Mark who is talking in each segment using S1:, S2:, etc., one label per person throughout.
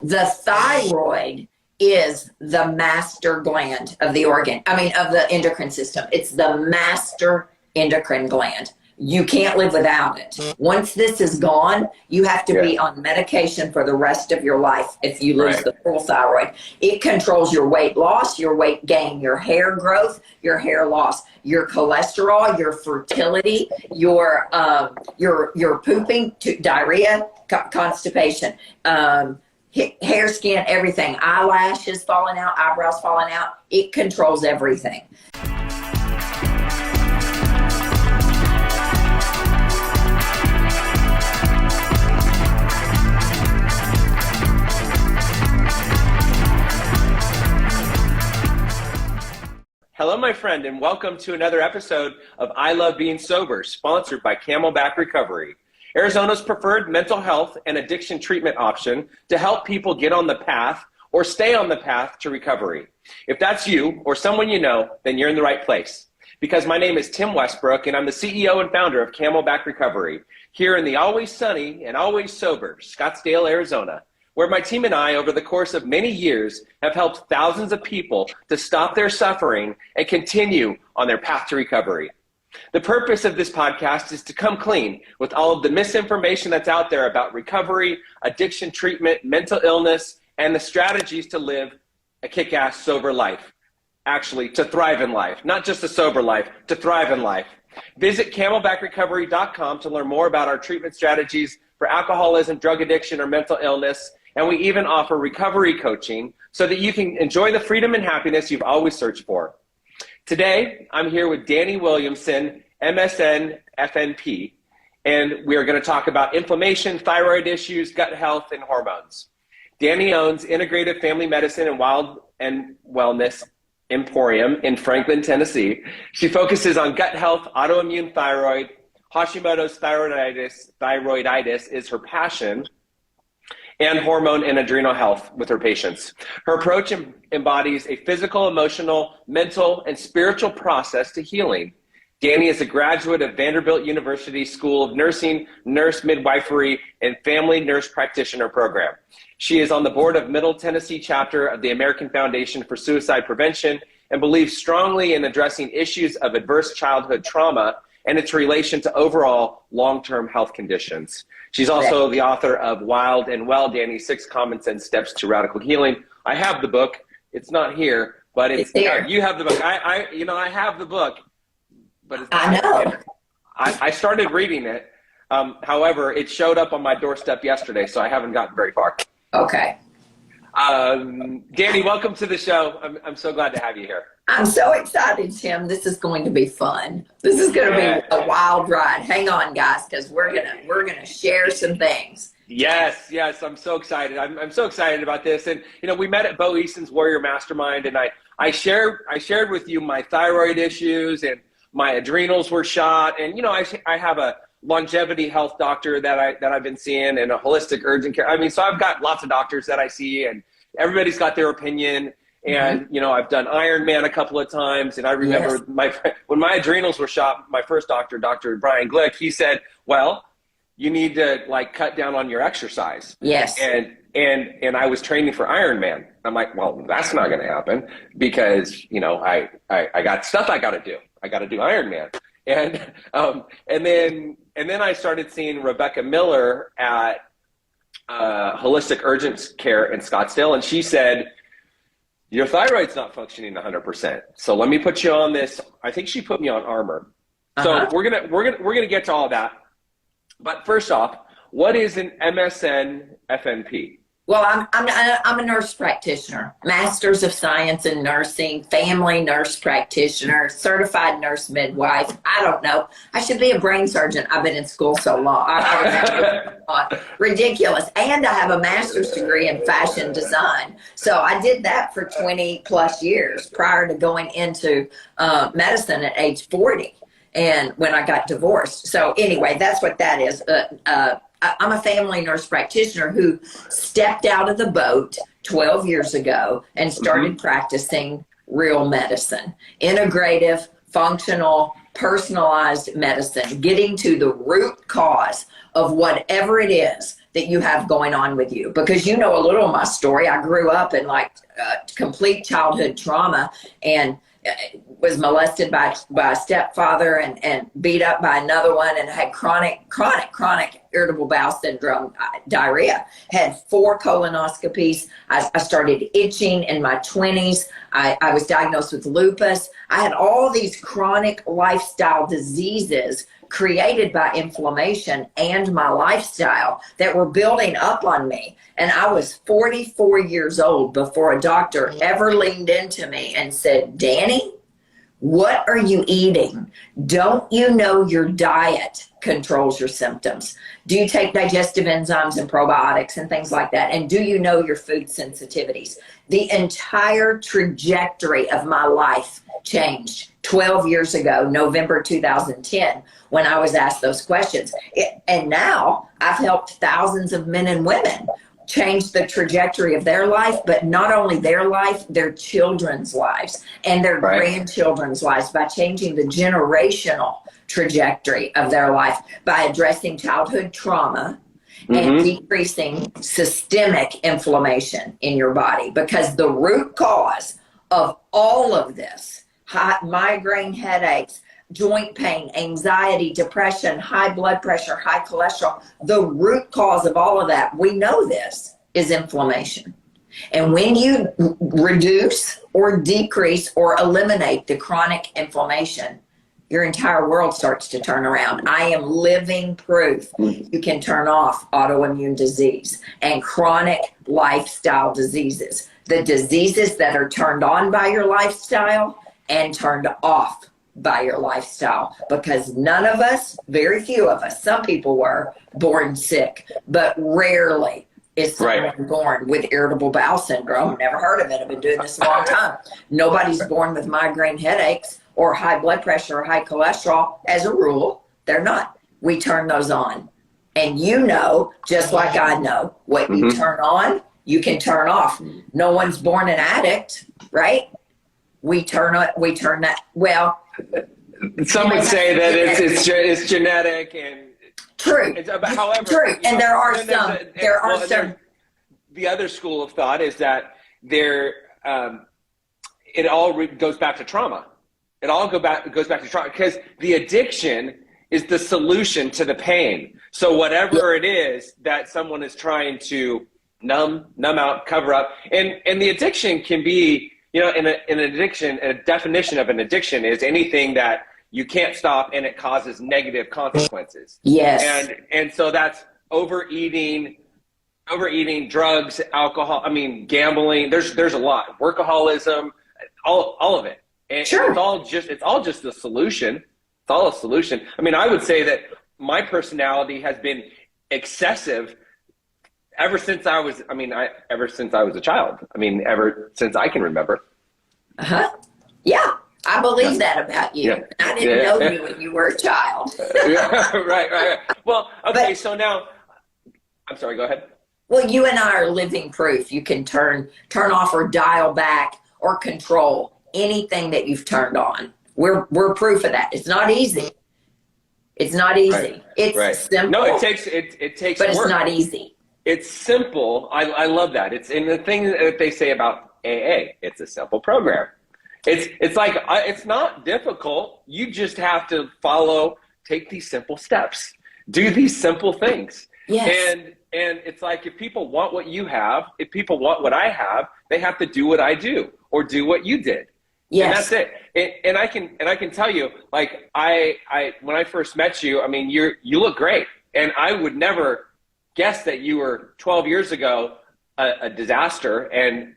S1: the thyroid is the master gland of the organ. I mean, of the endocrine system. It's the master endocrine gland. You can't live without it. Once this is gone, you have to be on medication for the rest of your life if you lose the full thyroid. It controls your weight loss, your weight gain, your hair growth, your hair loss, your cholesterol, your fertility, your pooping, diarrhea, constipation, hair, skin, everything, eyelashes falling out, eyebrows falling out. It controls everything.
S2: Hello, my friend, and welcome to another episode of I Love Being Sober, sponsored by Camelback Recovery, Arizona's preferred mental health and addiction treatment option to help people get on the path or stay on the path to recovery. If that's you or someone you know, then you're in the right place. Because my name is Tim Westbrook, and I'm the CEO and founder of Camelback Recovery, here in the always sunny and always sober Scottsdale, Arizona, where my team and I, over the course of many years, have helped thousands of people to stop their suffering and continue on their path to recovery. The purpose of this podcast is to come clean with all of the misinformation that's out there about recovery, addiction treatment, mental illness, and the strategies to live a kick-ass sober life. Actually, to thrive in life, not just a sober life, to thrive in life. Visit camelbackrecovery.com to learn more about our treatment strategies for alcoholism, drug addiction, or mental illness. And we even offer recovery coaching so that you can enjoy the freedom and happiness you've always searched for. Today, I'm here with Dani Williamson MSN FNP, and we are going to talk about inflammation, thyroid issues, gut health, and hormones. Dani owns Integrative Family Medicine and Wild and Wellness Emporium in Franklin, Tennessee. She focuses on gut health, autoimmune thyroid, Hashimoto's thyroiditis is her passion, and hormone and adrenal health with her patients. Her approach embodies a physical, emotional, mental, and spiritual process to healing. Dani is a graduate of Vanderbilt University School of Nursing, Nurse Midwifery, and Family Nurse Practitioner program. She is on the board of Middle Tennessee chapter of the American Foundation for Suicide Prevention and believes strongly in addressing issues of adverse childhood trauma and its relation to overall long-term health conditions. She's also the author of Wild and Well, Dani, 6 Common Sense Steps to Radical Healing. I have the book. It's not here, but it's there. You have the book. I have the book, but it's not
S1: I know.
S2: I started reading it. However, it showed up on my doorstep yesterday, so I haven't gotten very far.
S1: Okay.
S2: Dani, welcome to the show. I'm so glad to have you here.
S1: I'm so excited, Tim. This is going to be fun. This is going to be a wild ride. Hang on, guys, because we're gonna share some things.
S2: Yes, I'm so excited. I'm so excited about this. And we met at Bo Easton's Warrior Mastermind, and I shared with you my thyroid issues, and my adrenals were shot, and I have a longevity health doctor that I've been seeing, and a holistic urgent care. I mean, so I've got lots of doctors that I see, and everybody's got their opinion. And, I've done Ironman a couple of times. And I remember when my adrenals were shot, my first doctor, Dr. Brian Glick, he said, well, you need to cut down on your exercise.
S1: Yes.
S2: And I was training for Ironman. I'm like, well, that's not going to happen because, I got stuff I got to do. I got to do Ironman. And then I started seeing Rebecca Miller at Holistic Urgent Care in Scottsdale. And she said, your thyroid's not functioning 100%. So let me put you on this. I think she put me on Armor. So we're gonna get to all of that. But first off, what is an MSN FNP?
S1: Well, I'm a nurse practitioner, master's of science in nursing, family nurse practitioner, certified nurse midwife. I don't know. I should be a brain surgeon. I've been in school so long. Ridiculous. And I have a master's degree in fashion design. So I did that for 20 plus years prior to going into medicine at age 40. And when I got divorced. So anyway, that's what that is. I'm a family nurse practitioner who stepped out of the boat 12 years ago and started practicing real medicine, integrative, functional, personalized medicine, getting to the root cause of whatever it is that you have going on with you, because you know a little of my story. I grew up in like complete childhood trauma, and was molested by a stepfather and beat up by another one, and had chronic irritable bowel syndrome, diarrhea, had 4 colonoscopies. I started itching in my 20s. I was diagnosed with lupus. I had all these chronic lifestyle diseases created by inflammation and my lifestyle that were building up on me. And I was 44 years old before a doctor ever leaned into me and said, Dani, what are you eating? Don't you know your diet controls your symptoms? Do you take digestive enzymes and probiotics and things like that? And do you know your food sensitivities? The entire trajectory of my life changed 12 years ago, November 2010, when I was asked those questions. And now I've helped thousands of men and women change the trajectory of their life, but not only their life, their children's lives and their grandchildren's lives, by changing the generational trajectory of their life, by addressing childhood trauma and decreasing systemic inflammation in your body. Because the root cause of all of this, migraine headaches, joint pain, anxiety, depression, high blood pressure, high cholesterol, the root cause of all of that, we know this, is inflammation. And when you reduce or decrease or eliminate the chronic inflammation, your entire world starts to turn around. I am living proof you can turn off autoimmune disease and chronic lifestyle diseases, the diseases that are turned on by your lifestyle and turned off by your lifestyle. Because none of us, very few of us, some people were born sick, but rarely is someone born with irritable bowel syndrome. Never heard of it. I've been doing this a long time. Nobody's born with migraine headaches or high blood pressure or high cholesterol. As a rule, they're not. We turn those on. And you know, just like I know, what you turn on, you can turn off. No one's born an addict, right? We turn that, well,
S2: some would say that it's genetic and
S1: true.
S2: However,
S1: true, and there are some.
S2: The other school of thought is that it all goes back to trauma. It all goes back to trauma, because the addiction is the solution to the pain. So whatever it is that someone is trying to numb out, cover up, and the addiction can be, you know, in an addiction, a definition of an addiction is anything that you can't stop and it causes negative consequences.
S1: Yes.
S2: And so that's overeating, drugs, alcohol, gambling. There's a lot. Workaholism, all of it. And
S1: sure.
S2: It's all just a solution. It's all a solution. I would say that my personality has been excessive ever since I was a child. Ever since I can remember.
S1: Yeah, I believe that about you. Yeah. I didn't know you when you were a child.
S2: Right. Well, okay, so now, I'm sorry, go ahead.
S1: Well, you and I are living proof. You can turn off or dial back or control anything that you've turned on. We're proof of that. It's not easy. It's not easy.
S2: Right.
S1: It's simple.
S2: No, it takes
S1: but
S2: work.
S1: It's not easy.
S2: It's simple. I love that. It's in the thing that they say about AA. It's a simple program. It's like, it's not difficult. You just have to take these simple steps, do these simple things.
S1: Yes.
S2: And it's like, if people want what you have, if people want what I have, they have to do what I do or do what you did.
S1: Yes.
S2: And that's it. And I can tell you, like, I when I first met you, you look great. And I would never guess that you were 12 years ago a disaster, and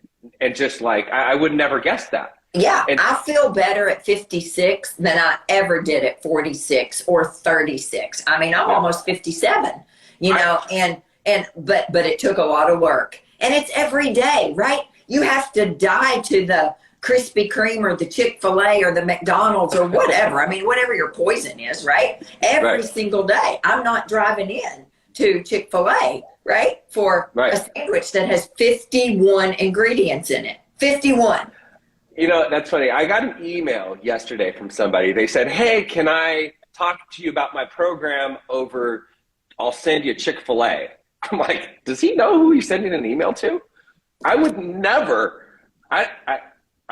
S2: just like, I would never guess that.
S1: Yeah, I feel better at 56 than I ever did at 46 or 36. I'm almost 57, but it took a lot of work, and it's every day, right? You have to die to the Krispy Kreme or the Chick-fil-A or the McDonald's or whatever. Whatever your poison is, right? Every single day. I'm not driving in to Chick-fil-A, right? For a sandwich that has 51 ingredients in it. 51.
S2: That's funny. I got an email yesterday from somebody. They said, hey, can I talk to you about my program over, I'll send you Chick-fil-A. I'm like, does he know who he's sending an email to? I would never, I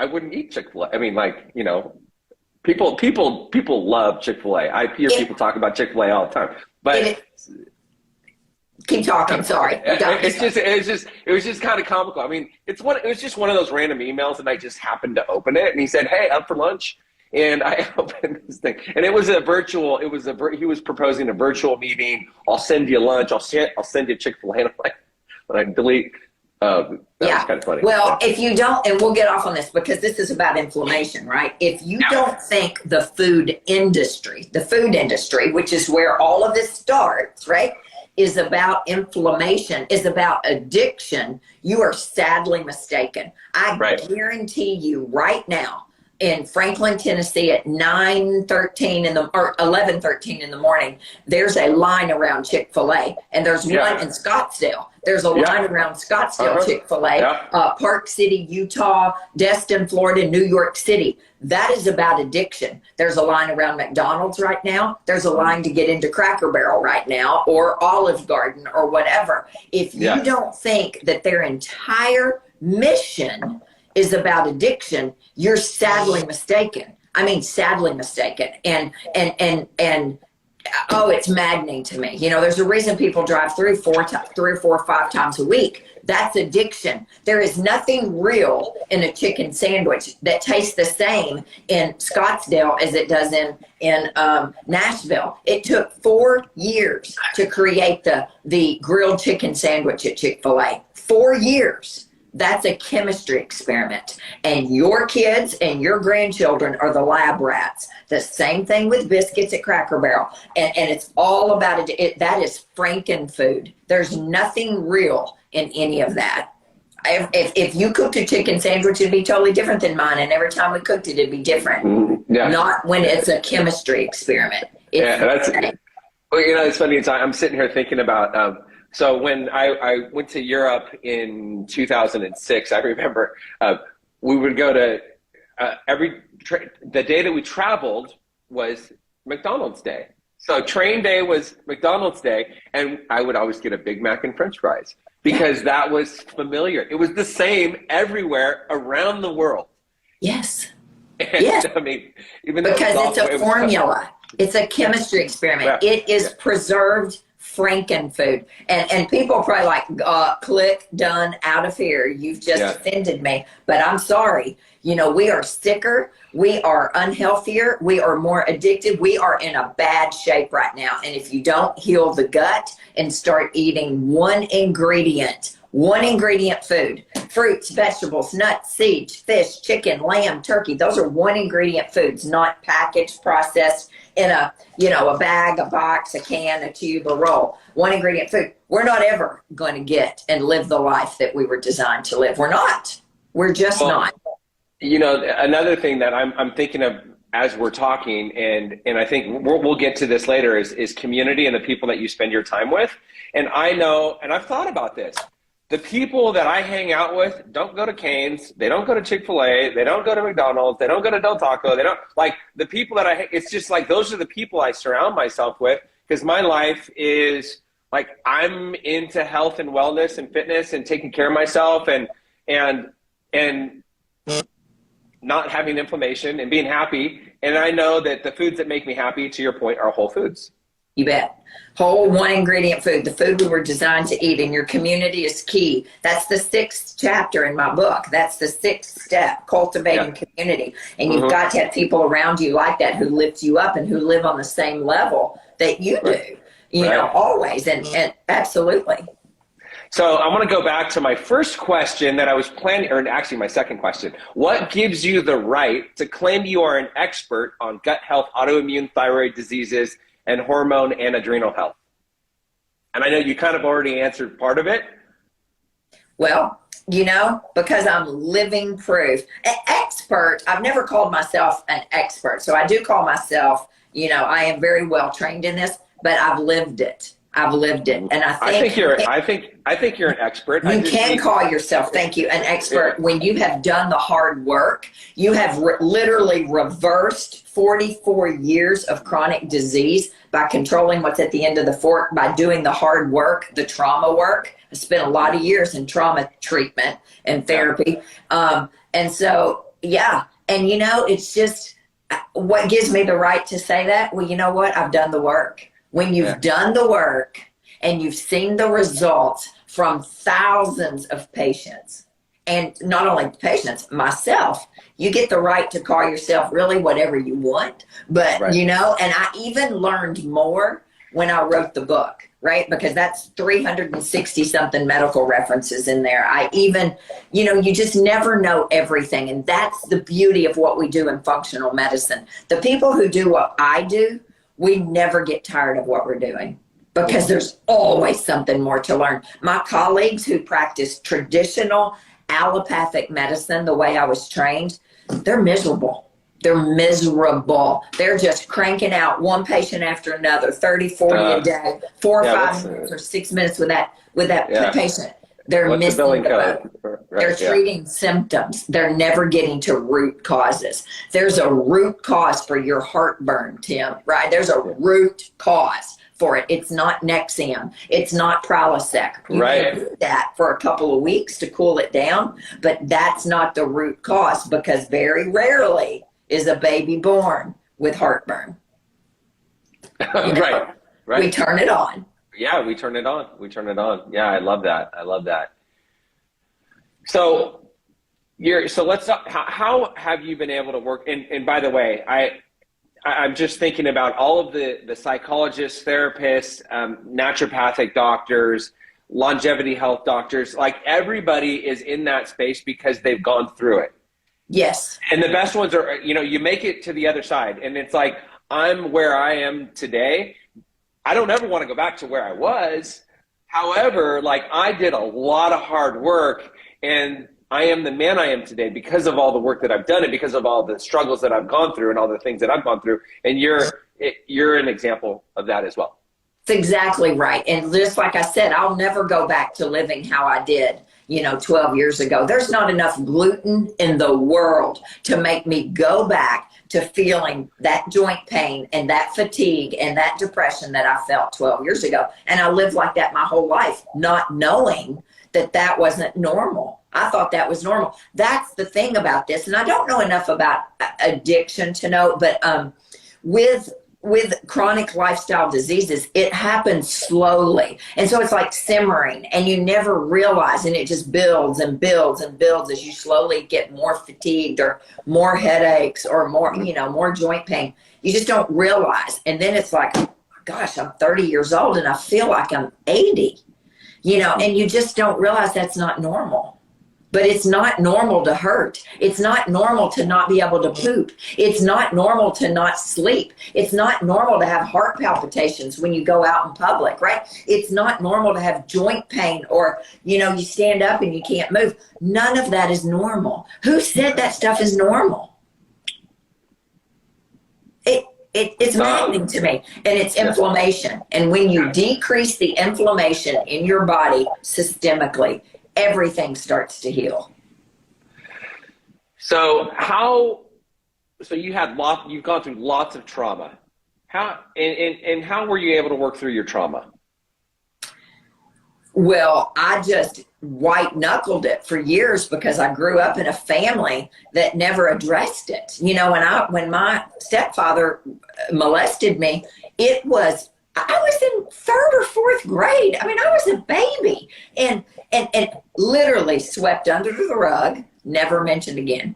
S2: wouldn't eat Chick-fil-A. I mean, like, you know, people love Chick-fil-A. I hear people talk about Chick-fil-A all the time, but
S1: keep talking. Sorry.
S2: It was just kind of comical. I mean, it was just one of those random emails, and I just happened to open it, and he said, "Hey, up for lunch?" And I opened this thing, and it was a virtual. He was proposing a virtual meeting. I'll send you lunch. I'll send you Chick-fil-A. And I'm like, when I delete. That was kind of funny.
S1: Well, if you don't, and we'll get off on this because this is about inflammation, right? If you don't think the food industry, which is where all of this starts, right, is about inflammation, is about addiction, you are sadly mistaken. I guarantee you right now, in Franklin, Tennessee at 11:13 in the morning, there's a line around Chick-fil-A, and there's one in Scottsdale. There's a line around Scottsdale Chick-fil-A, Park City, Utah, Destin, Florida, New York City. That is about addiction. There's a line around McDonald's right now. There's a line to get into Cracker Barrel right now, or Olive Garden, or whatever. If you don't think that their entire mission is about addiction, you're sadly mistaken. I mean, sadly mistaken. And oh, it's maddening to me. You know, there's a reason people drive through 3 or 4 or 5 times a week. That's addiction. There is nothing real in a chicken sandwich that tastes the same in Scottsdale as it does in Nashville. It took 4 years to create the grilled chicken sandwich at Chick-fil-A. 4 years. That's a chemistry experiment. And your kids and your grandchildren are the lab rats. The same thing with biscuits at Cracker Barrel. And it's all about it. That is Frankenfood. There's nothing real in any of that. If you cooked a chicken sandwich, it'd be totally different than mine. And every time we cooked it, it'd be different. Not when it's a chemistry experiment.
S2: Well, you know, it's funny. I'm sitting here thinking about, so when I went to Europe in 2006, I remember we would go to the day that we traveled was McDonald's Day. So train day was McDonald's Day, and I would always get a Big Mac and French fries because that was familiar. It was the same everywhere around the world.
S1: Yes.
S2: And,
S1: yes.
S2: I mean, even
S1: because it's a formula. It's a chemistry experiment. It is preserved Frankenfood. And people are probably like, click, done, out of here. You've just offended me. But I'm sorry. You know, we are sicker. We are unhealthier. We are more addicted. We are in a bad shape right now. And if you don't heal the gut and start eating one ingredient food, fruits, vegetables, nuts, seeds, fish, chicken, lamb, turkey, those are one ingredient foods, not packaged, processed in a bag, a box, a can, a tube, a roll. One ingredient food. We're not ever going to get and live the life that we were designed to live. We're not. We're just not.
S2: You know, another thing that I'm thinking of as we're talking, and I think we'll get to this later, is community and the people that you spend your time with. And I know, and I've thought about this, the people that I hang out with don't go to Cane's, they don't go to Chick-fil-A, they don't go to McDonald's, they don't go to Del Taco, they don't, like, the people that it's just like, those are the people I surround myself with, because my life is, like, I'm into health and wellness and fitness and taking care of myself and not having inflammation and being happy. And I know that the foods that make me happy, to your point, are whole foods.
S1: You bet. Whole one ingredient food, the food we were designed to eat, and your community is key. That's the 6th chapter in my book. That's the 6th step, cultivating community. And you've got to have people around you like that who lift you up and who live on the same level that you do, you know, always. And absolutely.
S2: So I want to go back to my first question that I was planning, or actually my second question. What gives you the right to claim you are an expert on gut health, autoimmune thyroid diseases, and hormone and adrenal health? And I know you kind of already answered part of it. Well,
S1: you know, because I'm living proof. An expert, I've never called myself an expert. So I do call myself, you know, I am very well trained in this, but I've lived it. I've lived it. And
S2: I think you're an expert.
S1: You can call yourself, thank you, an expert when you have done the hard work. You have literally reversed 44 years of chronic disease by controlling what's at the end of the fork, by doing the hard work, the trauma work. I spent a lot of years in trauma treatment and therapy. And so, yeah. And, you know, it's just what gives me the right to say that. Well, you know what? I've done the work. When you've done the work and you've seen the results from thousands of patients, and not only patients, myself, you get the right to call yourself really whatever you want. But, you know, and I even learned more when I wrote the book, right? Because that's 360 something medical references in there. I even, you know, you just never know everything. And that's the beauty of what we do in functional medicine. The people who do what I do, we never get tired of what we're doing because there's always something more to learn. My colleagues who practice traditional allopathic medicine, the way I was trained, they're miserable. They're miserable. They're just cranking out one patient after another, 30, 40 a day, 4 or 5 minutes or 6 minutes with that patient. They're missing the boat. They're treating symptoms. They're never getting to root causes. There's a root cause for your heartburn, Tim, right? There's a root cause for it. It's not Nexium. It's not Prilosec. You can do that for a couple of weeks to cool it down, but that's not the root cause because very rarely is a baby born with heartburn. You know? Right. We turn it on.
S2: Yeah, we turn it on. We turn it on. Yeah, I love that. I love that. So let's talk, how have you been able to work? And by the way, I'm just thinking about all of the psychologists, therapists, naturopathic doctors, longevity health doctors, like everybody is in that space because they've gone through it.
S1: Yes.
S2: And the best ones are, you know, you make it to the other side and it's like, I'm where I am today. I don't ever want to go back to where I was. However, like I did a lot of hard work and I am the man I am today because of all the work that I've done and because of all the struggles that I've gone through and all the things that I've gone through. And you're an example of that as well.
S1: That's exactly right. And just like I said, I'll never go back to living how I did, 12 years ago. There's not enough gluten in the world to make me go back to feeling that joint pain and that fatigue and that depression that I felt 12 years ago. And I lived like that my whole life, not knowing that that wasn't normal. I thought that was normal. That's the thing about this. And I don't know enough about addiction to know, but with chronic lifestyle diseases, it happens slowly. And so it's like simmering and you never realize, and it just builds and builds and builds as you slowly get more fatigued or more headaches or more, more joint pain. You just don't realize. And then it's like, oh, gosh, I'm 30 years old and I feel like I'm 80, and you just don't realize that's not normal. But it's not normal to hurt. It's not normal to not be able to poop. It's not normal to not sleep. It's not normal to have heart palpitations when you go out in public, right? It's not normal to have joint pain or, you stand up and you can't move. None of that is normal. Who said that stuff is normal? It's maddening to me. And it's inflammation. And when you decrease the inflammation in your body systemically, everything starts to heal.
S2: So you've gone through lots of trauma. How were you able to work through your trauma?
S1: Well, I just white knuckled it for years because I grew up in a family that never addressed it. When my stepfather molested me, I was in 3rd or 4th grade. I mean, I was a baby and literally swept under the rug, never mentioned again.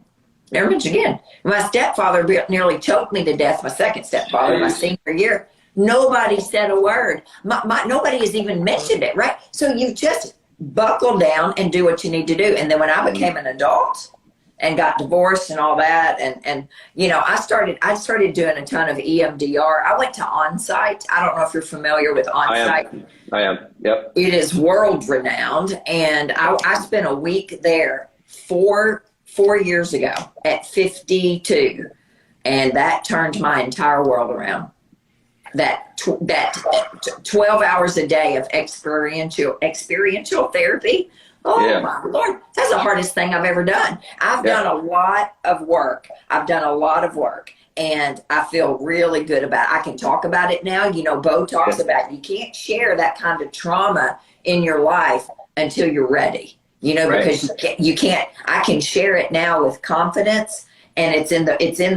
S1: My stepfather nearly choked me to death, my second stepfather, my senior year. Nobody said a word. Nobody has even mentioned it, right? So you just buckle down and do what you need to do. And then when I became an adult and got divorced and all that, and I started doing a ton of EMDR. I went to Onsite. I don't know if you're familiar with Onsite.
S2: I am. Yep.
S1: It is world renowned, and I spent a week there 4 years ago at 52, and that turned my entire world around. that 12 hours a day of experiential therapy. Oh
S2: Yeah.
S1: my Lord, that's the hardest thing I've ever done. I've done a lot of work. And I feel really good about it. I can talk about it now. You know, Bo talks about you can't share that kind of trauma in your life until you're ready. You know, because you can't. I can share it now with confidence, and it's in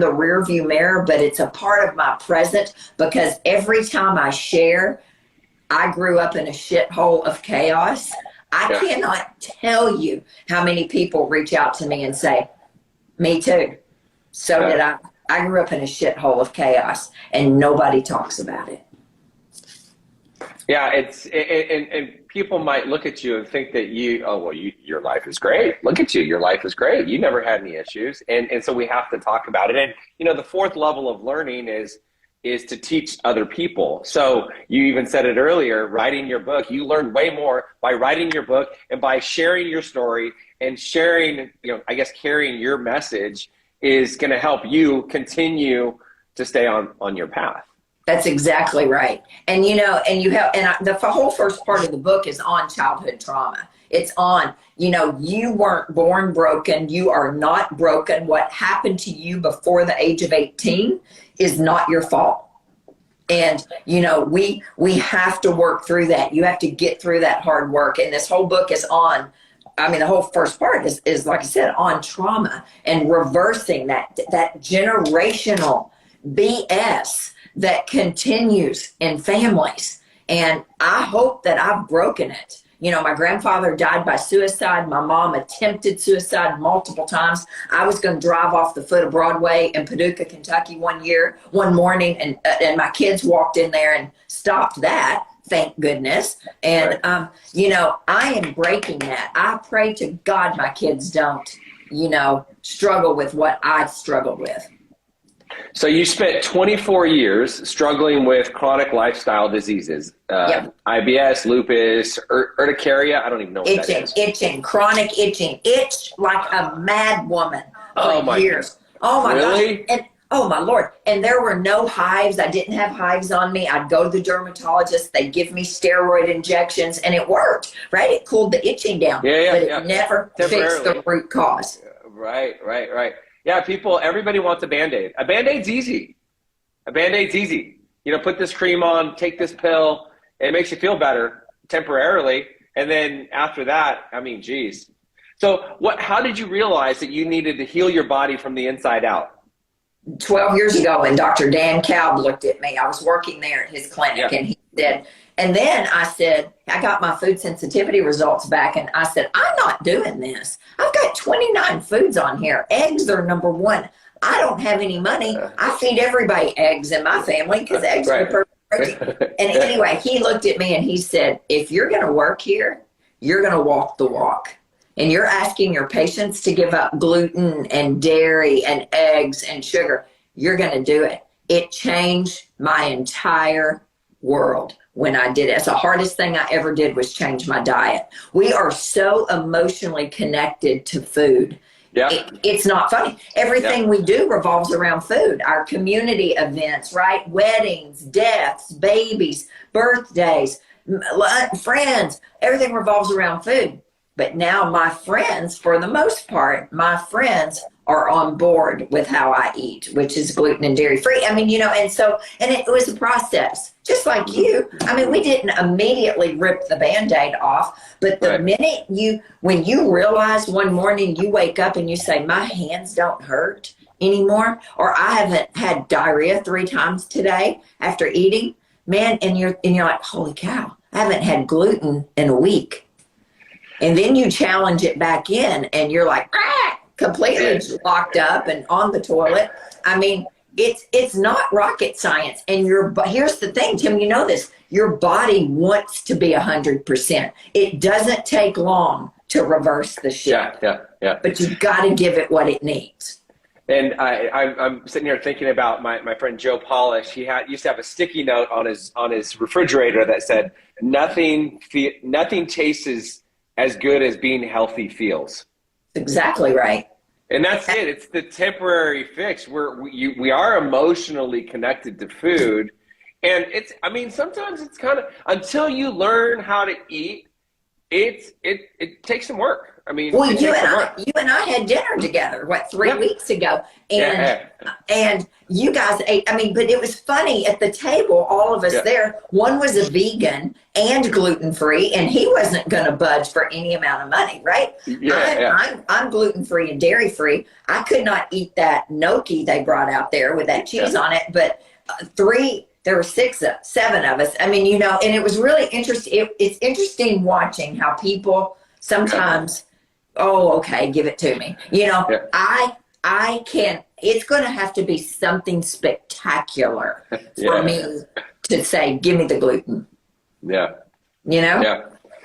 S1: the rear view mirror, but it's a part of my present, because every time I share, I grew up in a shithole of chaos. I cannot tell you how many people reach out to me and say, "Me too. So did I. I grew up in a shithole of chaos," and nobody talks about it.
S2: Yeah, and people might look at you and think that your life is great. Look at you, your life is great. You never had any issues, and so we have to talk about it. And you know, the fourth level of learning is to teach other people. So you even said it earlier, writing your book. You learn way more by writing your book and by sharing your story and sharing, I guess, carrying your message is going to help you continue to stay on your path.
S1: That's exactly right. And the whole first part of the book is on childhood trauma. It's on, you weren't born broken. You are not broken. What happened to you before the age of 18 is not your fault. And, we have to work through that. You have to get through that hard work. And this whole book is on, the whole first part is like I said, on trauma and reversing that generational BS that continues in families. And I hope that I've broken it. My grandfather died by suicide. My mom attempted suicide multiple times. I was going to drive off the foot of Broadway in Paducah, Kentucky one morning, and my kids walked in there and stopped that. Thank goodness. And, I am breaking that. I pray to God my kids don't, struggle with what I struggled with.
S2: So you spent 24 years struggling with chronic lifestyle diseases, IBS, lupus, urticaria. I don't even know what that is.
S1: Itching, chronic itching, itch like a mad woman for years. Oh my
S2: really?
S1: gosh. And oh my Lord. And there were no hives. I didn't have hives on me. I'd go to the dermatologist. They'd give me steroid injections and it worked, right? It cooled the itching down, but it never fixed the root cause.
S2: Right. Yeah, everybody wants a Band-Aid. A Band-Aid's easy. Put this cream on, take this pill. It makes you feel better temporarily. And then after that, geez. So how did you realize that you needed to heal your body from the inside out?
S1: 12 years ago, when Dr. Dan Kalb looked at me, I was working there at his clinic, and he said, and then I said, I got my food sensitivity results back, and I said, I'm not doing this. I've got 29 foods on here. Eggs are number one. I don't have any money. I feed everybody eggs in my family because eggs are perfect protein. And anyway, he looked at me and he said, if you're going to work here, you're going to walk the walk. And you're asking your patients to give up gluten and dairy and eggs and sugar. You're going to do it. It changed my entire world when I did it. It's the hardest thing I ever did was change my diet. We are so emotionally connected to food.
S2: Yeah.
S1: It's not funny. Everything we do revolves around food. Our community events, right? Weddings, deaths, babies, birthdays, friends, everything revolves around food. But now my friends, for the most part, my friends are on board with how I eat, which is gluten and dairy free. And it was a process, just like you. We didn't immediately rip the Band-Aid off, but the minute when you realize one morning you wake up and you say, my hands don't hurt anymore, or I haven't had diarrhea 3 times today after eating, man, and you're like, holy cow, I haven't had gluten in a week. And then you challenge it back in and you're like, completely locked up and on the toilet. It's not rocket science. And here's the thing, Tim, you know this, your body wants to be 100%. It doesn't take long to reverse the ship.
S2: Yeah.
S1: But you've got to give it what it needs.
S2: And I'm sitting here thinking about my friend Joe Polish. He used to have a sticky note on his refrigerator that said, nothing tastes as good as being healthy feels.
S1: Exactly right.
S2: And that's it. It's the temporary fix. We are emotionally connected to food, And it's, I mean, sometimes it's kind of, until you learn how to eat, it takes some work. I mean,
S1: well,
S2: it takes some work.
S1: you and I had dinner together, what, 3 weeks ago, and you guys ate. I mean, but it was funny at the table, all of us there. One was a vegan and gluten free, and he wasn't going to budge for any amount of money, right? I'm gluten free and dairy free. I could not eat that gnocchi they brought out there with that cheese on it, but there were 7 of us. I mean, you know, and it was really interesting. It's interesting watching how people sometimes, oh, okay, give it to me. You know, I can't, it's going to have to be something spectacular for me to say, give me the gluten.
S2: Yeah.
S1: You know?
S2: Yeah.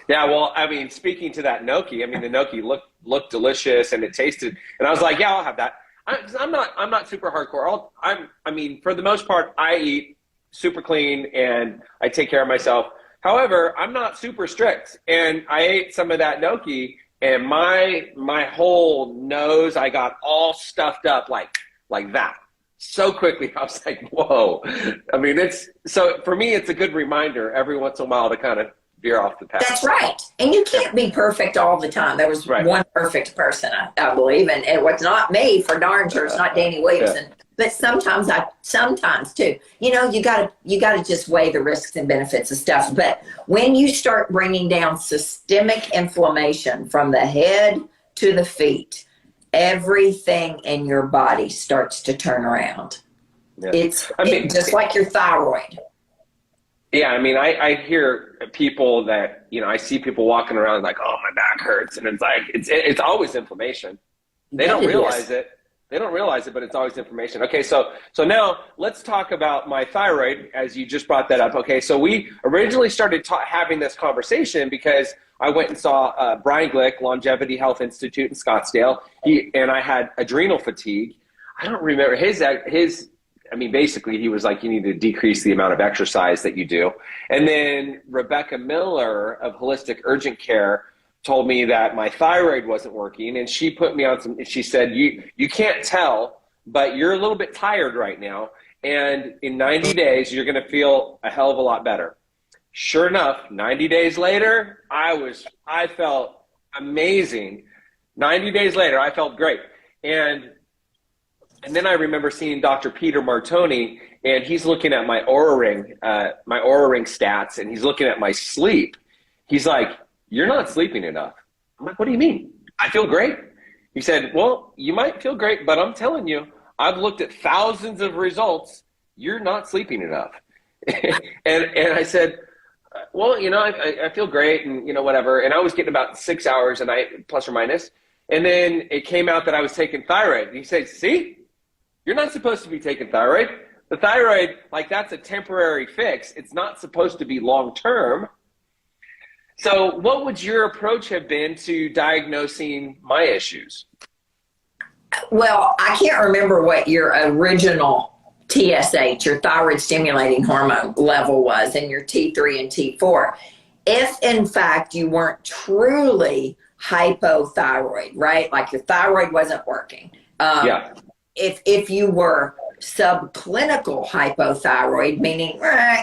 S2: Yeah. Well, I mean, speaking to that gnocchi, I mean, the gnocchi looked delicious and it tasted, and I was like, yeah, I'll have that. I'm not super hardcore. I mean, for the most part, I eat super clean and I take care of myself. However, I'm not super strict, and I ate some of that gnocchi, and my whole nose, I got all stuffed up like that so quickly. I was like, whoa. I mean, so for me, it's a good reminder every once in a while to kind of veer off the path.
S1: That's right. And you can't be perfect all the time. There was one perfect person, I believe, and it was not me, for darn sure. It's not Dani Williamson. But sometimes too, you know, you gotta just weigh the risks and benefits of stuff. But when you start bringing down systemic inflammation from the head to the feet, everything in your body starts to turn around. Yeah. It's just like your thyroid.
S2: Yeah, I mean, I hear people that, you know, I see people walking around like, oh, my back hurts, and it's like it's always inflammation. They don't realize it. They don't realize it, but it's always information. Okay, so now let's talk about my thyroid, as you just brought that up. Okay, so we originally started having this conversation because I went and saw Brian Glick, Longevity Health Institute in Scottsdale, and I had adrenal fatigue. I don't remember his. I mean, basically, he was like, you need to decrease the amount of exercise that you do. And then Rebecca Miller of Holistic Urgent Care told me that my thyroid wasn't working, and she put me on some, she said, you can't tell, but you're a little bit tired right now, and in 90 days, you're gonna feel a hell of a lot better. Sure enough, 90 days later, I felt amazing. 90 days later, I felt great. And then I remember seeing Dr. Peter Martoni, and he's looking at my Oura Ring stats, and he's looking at my sleep. He's like, you're not sleeping enough. I'm like, what do you mean? I feel great. He said, well, you might feel great, but I'm telling you, I've looked at thousands of results. You're not sleeping enough. and I said, well, you know, I feel great, and, you know, whatever. And I was getting about 6 hours a night, plus or minus. And then it came out that I was taking thyroid. And he said, see, you're not supposed to be taking thyroid. The thyroid, like, that's a temporary fix. It's not supposed to be long-term. So what would your approach have been to diagnosing my issues?
S1: Well, I can't remember what your original TSH, your thyroid stimulating hormone level was, and your T3 and T4. If in fact you weren't truly hypothyroid, right? Like your thyroid wasn't working. If you were subclinical hypothyroid, meaning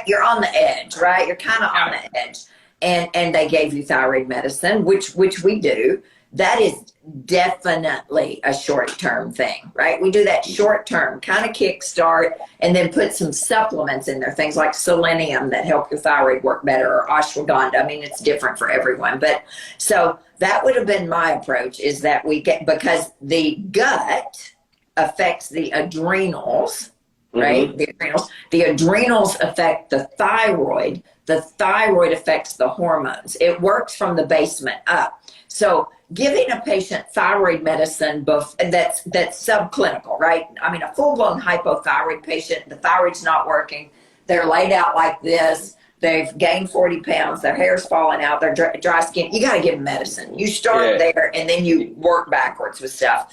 S1: you're on the edge, right? You're kind of on the edge. And they gave you thyroid medicine, which we do. That is definitely a short-term thing, right? We do that short-term, kind of kickstart, and then put some supplements in there, things like selenium that help your thyroid work better, or ashwagandha. I mean, it's different for everyone. But so that would have been my approach, is that we get, because the gut affects the adrenals, right? Mm-hmm. The adrenals affect the thyroid. The thyroid affects the hormones. It works from the basement up. So giving a patient thyroid medicine that's subclinical, right? I mean, a full-blown hypothyroid patient, the thyroid's not working. They're laid out like this. They've gained 40 pounds. Their hair's falling out. They're dry skin. You got to give them medicine. You start there, and then you work backwards with stuff.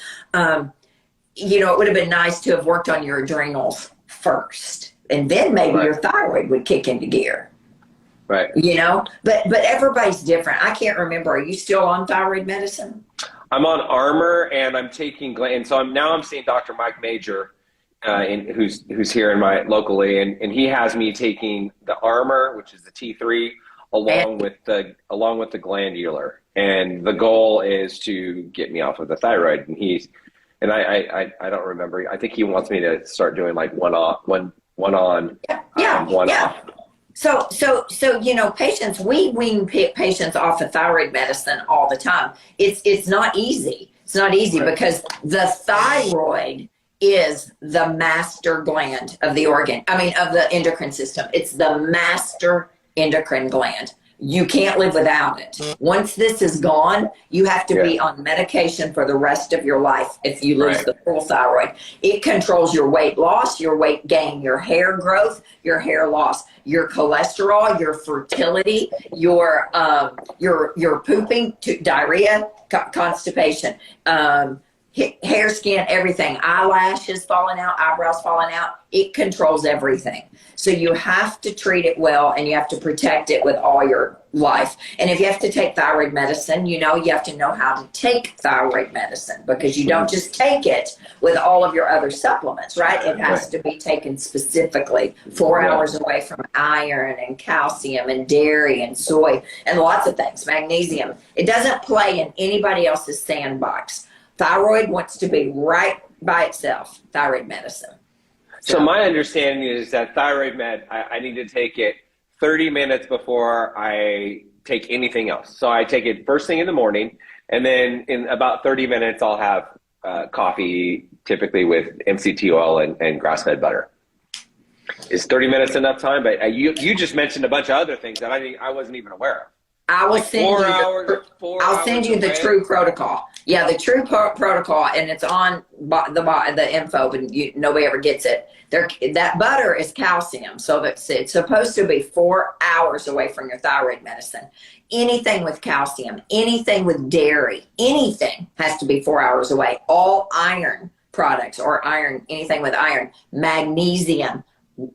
S1: You know, it would have been nice to have worked on your adrenals first, and then maybe your thyroid would kick into gear.
S2: Right.
S1: You know, but everybody's different. I can't remember. Are you still on thyroid medicine?
S2: I'm on Armor, and I'm taking, and so I'm seeing Dr. Mike Major who's here in my locally, and he has me taking the Armor, which is the T3, along with the glandular, and the goal is to get me off of the thyroid. And I don't remember. I think he wants me to start doing like one on, one off.
S1: So you know, patients, we wean patients off of thyroid medicine all the time. It's not easy. It's not easy because the thyroid is the master gland of the organ. I mean, of the endocrine system. It's the master endocrine gland. You can't live without it. Once this is gone, you have to be on medication for the rest of your life if you lose the full thyroid. It controls your weight loss, your weight gain, your hair growth, your hair loss, your cholesterol, your fertility, your pooping, diarrhea, constipation, hair, skin, everything, eyelashes falling out, eyebrows falling out. It controls everything. So you have to treat it well, and you have to protect it with all your life. And if you have to take thyroid medicine, you know, you have to know how to take thyroid medicine, because you don't just take it with all of your other supplements, right? It has to be taken specifically 4 hours away from iron and calcium and dairy and soy and lots of things, magnesium. It doesn't play in anybody else's sandbox. Thyroid wants to be right by itself, thyroid medicine.
S2: So my understanding is that thyroid med, I need to take it 30 minutes before I take anything else. So I take it first thing in the morning, and then in about 30 minutes, I'll have coffee, typically with MCT oil and grass-fed butter. Is 30 minutes enough time? But you just mentioned a bunch of other things that I wasn't even aware of.
S1: I will send you the true protocol. Yeah, the true protocol, and it's on the info, but nobody ever gets it. That butter is calcium, so it's supposed to be 4 hours away from your thyroid medicine. Anything with calcium, anything with dairy, anything has to be 4 hours away. All iron products or iron, anything with iron, magnesium,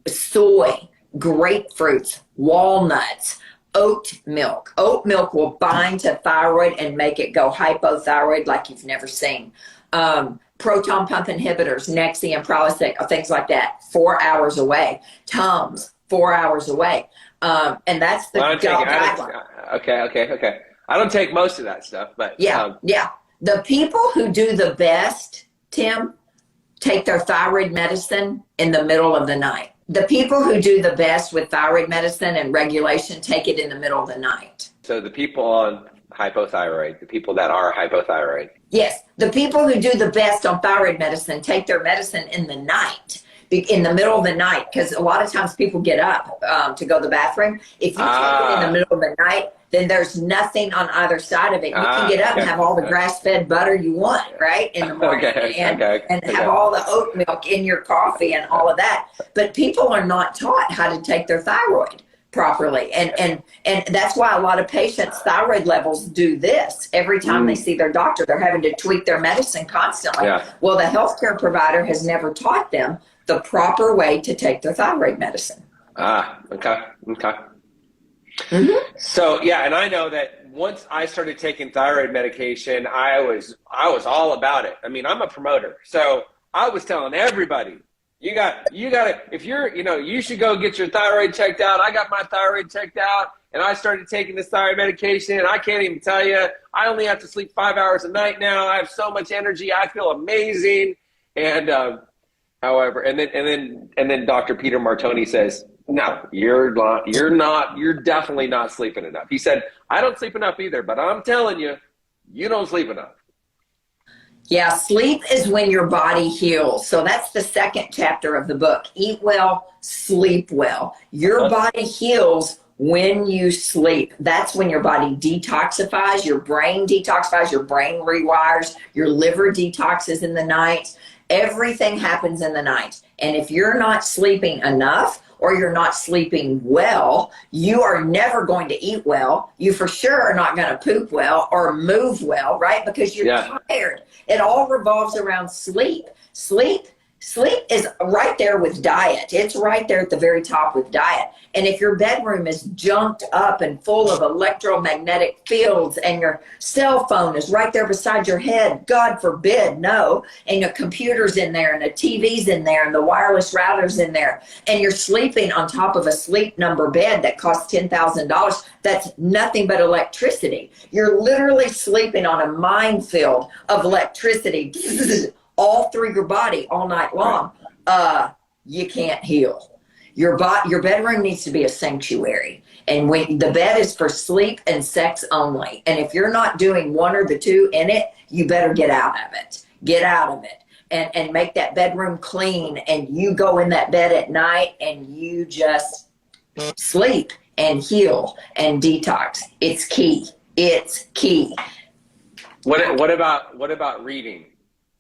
S1: soy, grapefruits, walnuts, oat milk. Oat milk will bind to thyroid and make it go hypothyroid like you've never seen. Proton pump inhibitors, Nexium, Prilosec, things like that, 4 hours away. Tums, 4 hours away. And that's the guideline.
S2: Okay. I don't take most of that stuff, but
S1: yeah. The people who do the best, Tim, take their thyroid medicine in the middle of the night. The people who do the best with thyroid medicine and regulation take it in the middle of the night.
S2: So the people on hypothyroid, the people that are hypothyroid.
S1: Yes, the people who do the best on thyroid medicine take their medicine in the night, in the middle of the night, because a lot of times people get up to go to the bathroom. If you take it in the middle of the night, then there's nothing on either side of it. You can get up and have all the grass-fed butter you want, right, in the morning, and have all the oat milk in your coffee and all of that. But people are not taught how to take their thyroid properly, and that's why a lot of patients' thyroid levels do this. Every time they see their doctor, they're having to tweak their medicine constantly. Well, the healthcare provider has never taught them the proper way to take their thyroid medicine.
S2: Okay.
S1: Mm-hmm.
S2: So yeah, and I know that once I started taking thyroid medication, I was all about it. I mean, I'm a promoter, so I was telling everybody, you got to, if you're, you should go get your thyroid checked out. I got my thyroid checked out, and I started taking this thyroid medication, and I can't even tell you, I only have to sleep 5 hours a night now. I have so much energy. I feel amazing. And however, and then Dr. Peter Martoni says, no, you're definitely not sleeping enough. He said, I don't sleep enough either, but I'm telling you, you don't sleep enough.
S1: Yeah, sleep is when your body heals. So that's the second chapter of the book. Eat well, sleep well. Your body heals when you sleep. That's when your body detoxifies, your brain detoxifies, your brain rewires, your liver detoxes in the night. Everything happens in the night. And if you're not sleeping enough, or you're not sleeping well, you are never going to eat well. You for sure are not going to poop well or move well, right? Because you're tired. It all revolves around sleep. Sleep Sleep is right there with diet. It's right there at the very top with diet. And if your bedroom is junked up and full of electromagnetic fields and your cell phone is right there beside your head, God forbid, no, and your computer's in there and the TV's in there and the wireless router's in there, and you're sleeping on top of a sleep number bed that costs $10,000, that's nothing but electricity. You're literally sleeping on a minefield of electricity all through your body all night long. You can't heal. Your bedroom needs to be a sanctuary, and when the bed is for sleep and sex only, and if you're not doing one or the two in it, you better get out of it. Get out of it, and make that bedroom clean, and you go in that bed at night and you just sleep and heal and detox. It's key. It's key.
S2: What about reading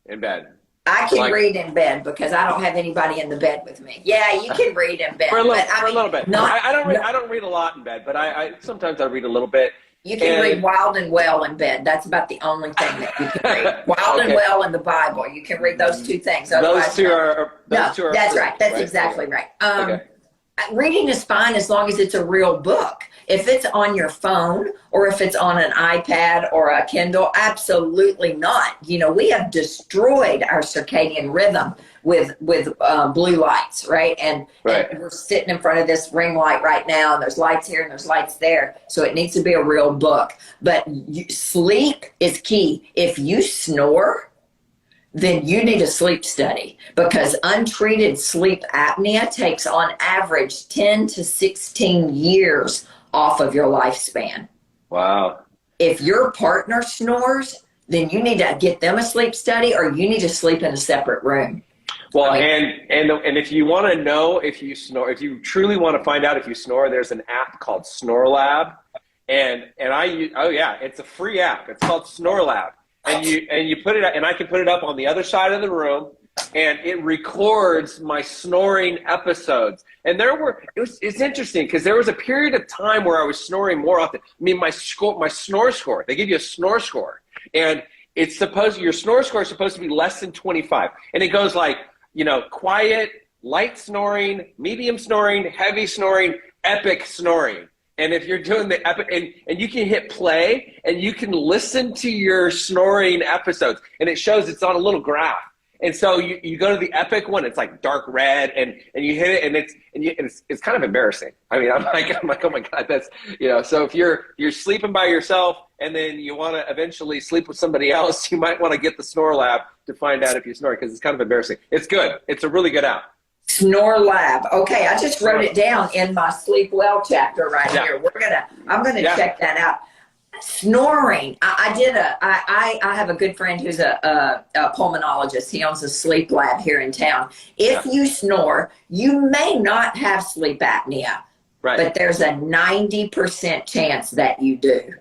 S2: in bed?
S1: I can read in bed because I don't have anybody in the bed with me. Yeah, you can read in bed.
S2: For a little bit. I don't read a lot in bed, but I sometimes I read a little bit.
S1: You can read Wild and Well in bed. That's about the only thing that you can read. Wild and Well and the Bible. You can read those two things.
S2: Those two are
S1: that's right. That's right. Exactly right. Reading is fine as long as it's a real book. If it's on your phone or if it's on an iPad or a Kindle, absolutely not. You know, we have destroyed our circadian rhythm with blue lights, right? And we're sitting in front of this ring light right now, and there's lights here and there's lights there. So it needs to be a real book. But sleep is key. If you snore, then you need a sleep study, because untreated sleep apnea takes on average 10 to 16 years off of your lifespan.
S2: Wow.
S1: If your partner snores, then you need to get them a sleep study, or you need to sleep in a separate room.
S2: Well, and if you want to know if you snore, if you truly want to find out if you snore, there's an app called SnoreLab, and it's a free app. It's called SnoreLab. And you put it, and I can put it up on the other side of the room, and it records my snoring episodes. And it's interesting because there was a period of time where I was snoring more often. I mean, my snore score, they give you a snore score, and your snore score is supposed to be less than 25. And it goes like, quiet, light snoring, medium snoring, heavy snoring, epic snoring. And if you're doing the epic, and you can hit play and you can listen to your snoring episodes, and it shows, it's on a little graph. And so you go to the epic one, it's like dark red, and you hit it, and it's kind of embarrassing. I mean, I'm like, oh my God, that's, so if you're sleeping by yourself and then you want to eventually sleep with somebody else, you might want to get the SnoreLab to find out if you snore, because it's kind of embarrassing. It's good. It's a really good app.
S1: SnoreLab. Okay, I just wrote it down in my Sleep Well chapter here. I'm gonna check that out. Snoring. I have a good friend who's a pulmonologist. He owns a sleep lab here in town. If you snore, you may not have sleep apnea, but there's a 90% chance that you do.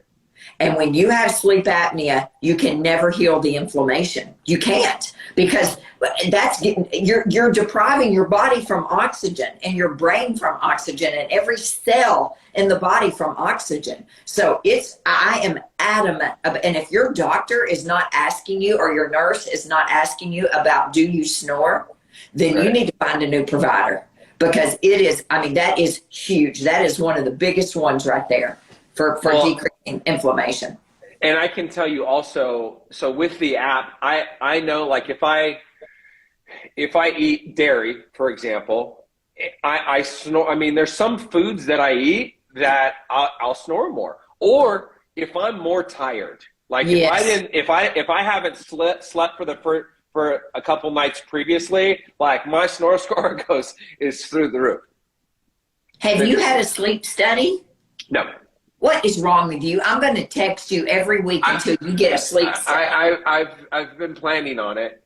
S1: And when you have sleep apnea, you can never heal the inflammation. You can't, because you're depriving your body from oxygen, and your brain from oxygen, and every cell in the body from oxygen. So I am adamant, and if your doctor is not asking you, or your nurse is not asking you about, do you snore, then you need to find a new provider, because that is huge. That is one of the biggest ones right there for decreasing inflammation.
S2: And I can tell you also, so with the app, I know, like, if I eat dairy, for example, I snore. I mean, there's some foods that I eat that I'll snore more. Or if I'm more tired, like if I haven't slept for a couple nights previously, like, my snore score is through the roof.
S1: Have you had a sleep study?
S2: No.
S1: What is wrong with you? I'm going to text you every week until you get a sleep study.
S2: I've been planning on it.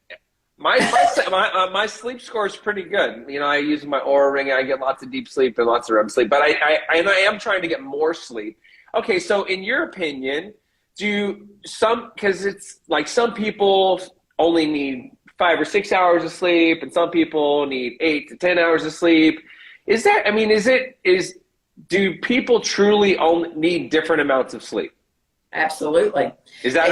S2: My sleep score is pretty good. I use my Oura Ring, and I get lots of deep sleep and lots of REM sleep. But I am trying to get more sleep. Okay, so in your opinion, because it's like some people only need 5 or 6 hours of sleep, and some people need 8 to 10 hours of sleep. Do people truly need different amounts of sleep?
S1: Absolutely.
S2: Is that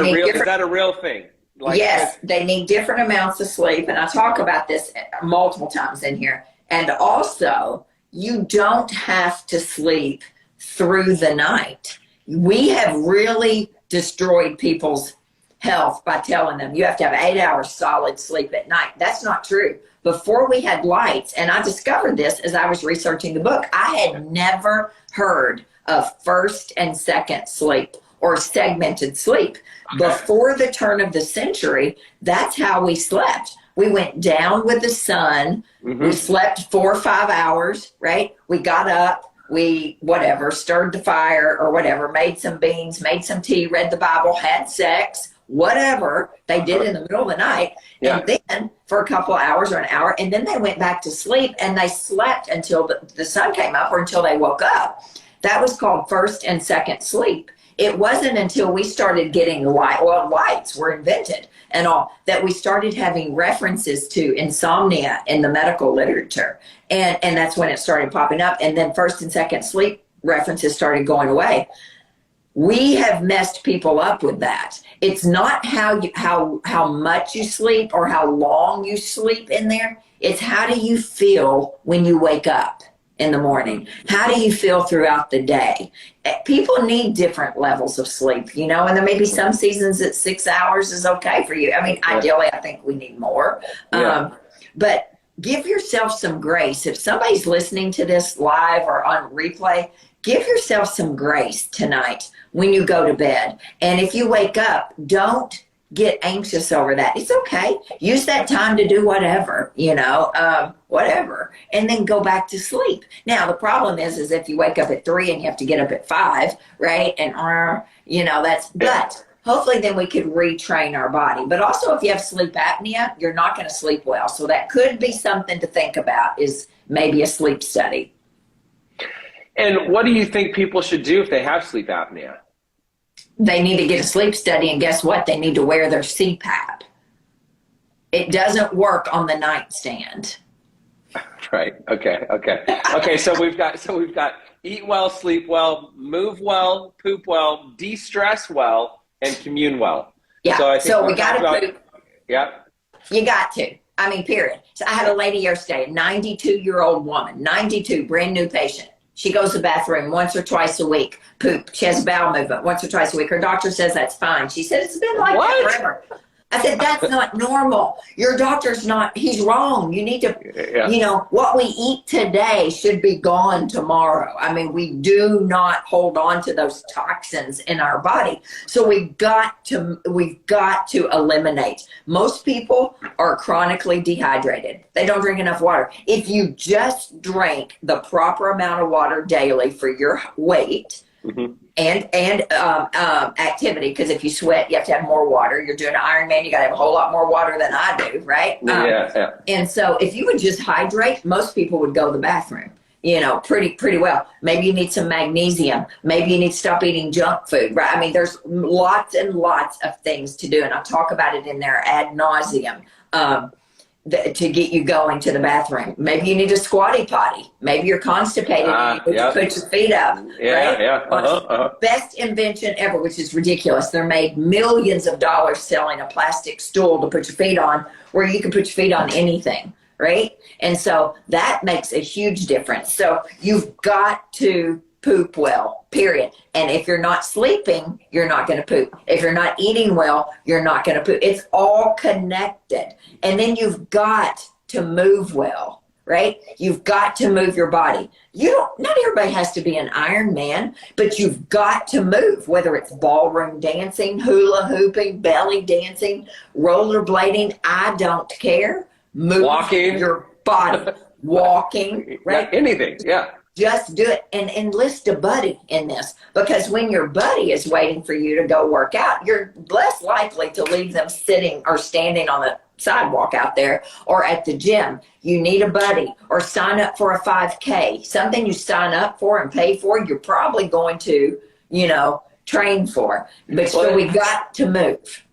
S2: a real thing? Like,
S1: yes, they need different amounts of sleep. And I talk about this multiple times in here. And also, you don't have to sleep through the night. We have really destroyed people's health by telling them you have to have 8 hours solid sleep at night. That's not true. Before we had lights, and I discovered this as I was researching the book, I had never heard of first and second sleep or segmented sleep. Before the turn of the century, that's how we slept. We went down with the sun. We slept 4 or 5 hours, right? We got up, we whatever, stirred the fire or whatever, made some beans, made some tea, read the Bible, had sex, whatever they did in the middle of the night. And then for a couple of hours or an hour, and then they went back to sleep, and they slept until the sun came up or until they woke up. That was called first and second sleep. It wasn't until we started getting lights were invented and all, that we started having references to insomnia in the medical literature. And that's when it started popping up. And then first and second sleep references started going away. We have messed people up with that. It's not how much you sleep or how long you sleep in there. It's how do you feel when you wake up in the morning? How do you feel throughout the day? People need different levels of sleep, you know, and there may be some seasons that 6 hours is okay for you. I mean, ideally, I think we need more. But give yourself some grace. If somebody's listening to this live or on replay, give yourself some grace tonight when you go to bed. And if you wake up, don't get anxious over that. It's okay. Use that time to do whatever, you know, whatever, and then go back to sleep. Now, the problem is if you wake up at 3 and you have to get up at 5, right? And, you know, but hopefully then we could retrain our body. But also if you have sleep apnea, you're not going to sleep well. So that could be something to think about, is maybe a sleep study.
S2: And what do you think people should do if they have sleep apnea?
S1: They need to get a sleep study, and guess what? They need to wear their CPAP. It doesn't work on the nightstand.
S2: Right. Okay. So we've got eat well, sleep well, move well, poop well, de-stress well, and commune well.
S1: Yeah. So we got to poop.
S2: Yeah.
S1: You got to. I mean, period. So I had a lady yesterday, a 92-year-old woman, 92, brand new patient. She goes to the bathroom once or twice a week. Poop. She has a bowel movement once or twice a week. Her doctor says that's fine. She said it's been like that forever. I said, that's not normal. Your doctor's not, he's wrong. You need to, you know, what we eat today should be gone tomorrow. I mean, we do not hold on to those toxins in our body. So we've got to eliminate. Most people are chronically dehydrated. They don't drink enough water. If you just drank the proper amount of water daily for your weight, and activity, because if you sweat, you have to have more water. You're doing an Ironman, you got to have a whole lot more water than I do, right? And so if you would just hydrate, most people would go to the bathroom, you know, pretty well. Maybe you need some magnesium. Maybe you need to stop eating junk food, right? I mean, there's lots and lots of things to do, and I talk about it in there ad nauseum. To get you going to the bathroom. Maybe you need a squatty potty. Maybe you're constipated and you need to put your feet up. Best invention ever, which is ridiculous. They're made millions of dollars selling a plastic stool to put your feet on, where you can put your feet on anything, right? And so that makes a huge difference. So you've got to poop well, period. And if you're not sleeping, you're not going to poop. If you're not eating well, you're not going to poop. It's all connected. And then you've got to move well, right? You've got to move your body. Not everybody has to be an Iron Man, but you've got to move, whether it's ballroom dancing, hula hooping, belly dancing, rollerblading, I don't care. Move your body. Walking, right?
S2: Anything,
S1: Just do it, and enlist a buddy in this, because when your buddy is waiting for you to go work out, you're less likely to leave them sitting or standing on the sidewalk out there or at the gym. You need a buddy, or sign up for a 5K, something you sign up for and pay for, you're probably going to, you know, train for. But so we got to move.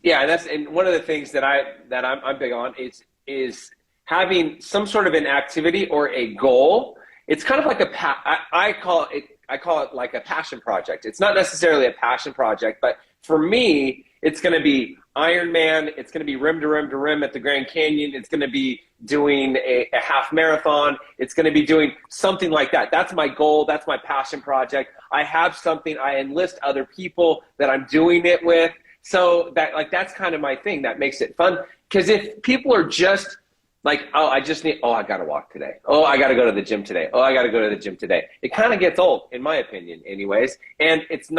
S2: Yeah, and one of the things that I'm big on is having some sort of an activity or a goal. It's kind of like I call it like a passion project. It's not necessarily a passion project, but for me, it's going to be Ironman. It's going to be rim to rim to rim at the Grand Canyon. It's going to be doing a half marathon. It's going to be doing something like that. That's my goal. That's my passion project. I have something. I enlist other people that I'm doing it with. So that, like, that's kind of my thing that makes it fun. Because if people are just like, oh, I got to walk today. Oh, I got to go to the gym today. Oh, I got to go to the gym today. It kind of gets old, in my opinion, anyways. And it's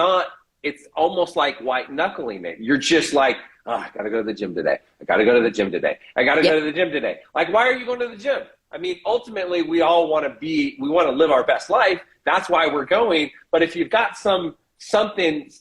S2: almost like white knuckling it. You're just like, oh, I got to go to the gym today. I got to go to the gym today. I got to go to the gym today. Like, why are you going to the gym? I mean, ultimately, we all want to live our best life. That's why we're going. But if you've got something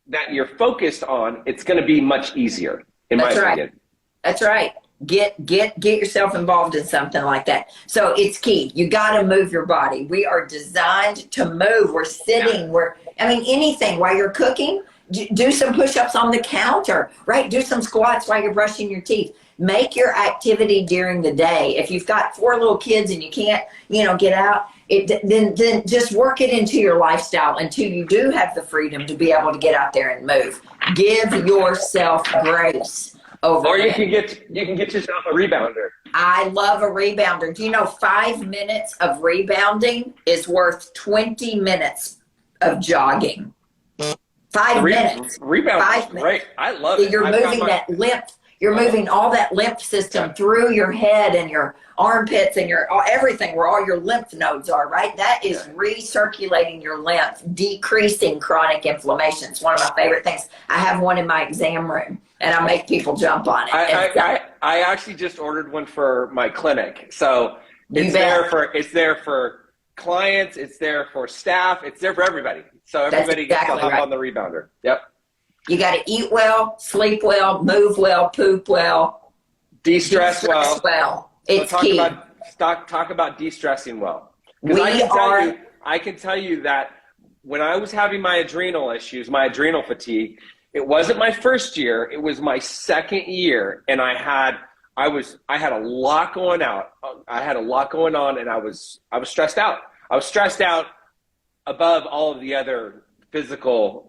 S2: that you're focused on, it's going to be much easier, in my opinion.
S1: That's right. Get yourself involved in something like that. So it's key. You got to move your body. We are designed to move. We're sitting. Anything while you're cooking. Do some push-ups on the counter, right? Do some squats while you're brushing your teeth. Make your activity during the day. If you've got 4 little kids and you can't, get out, then just work it into your lifestyle until you do have the freedom to be able to get out there and move. Give yourself grace. Or
S2: you can get yourself a rebounder.
S1: I love a rebounder. Do you know 5 minutes of rebounding is worth 20 minutes of jogging? 5 minutes.
S2: Rebound.
S1: 5 minutes.
S2: Right. I love it.
S1: You're moving that lymph. You're moving all that lymph system through your head and your armpits and everything where all your lymph nodes are, right? That is recirculating your lymph, decreasing chronic inflammation. It's one of my favorite things. I have one in my exam room, and I make people jump on it.
S2: I actually just ordered one for my clinic. So it's there for clients, it's there for staff, it's there for everybody. So everybody gets to hop on the rebounder. Yep.
S1: You got to eat well, sleep well, move well, poop well,
S2: de-stress well.
S1: It's key.
S2: Talk about de-stressing well. Because I can tell you that when I was having my adrenal issues, my adrenal fatigue, it wasn't my first year, it was my second year, and I had a lot going on. And I was stressed out. I was stressed out above all of the other physical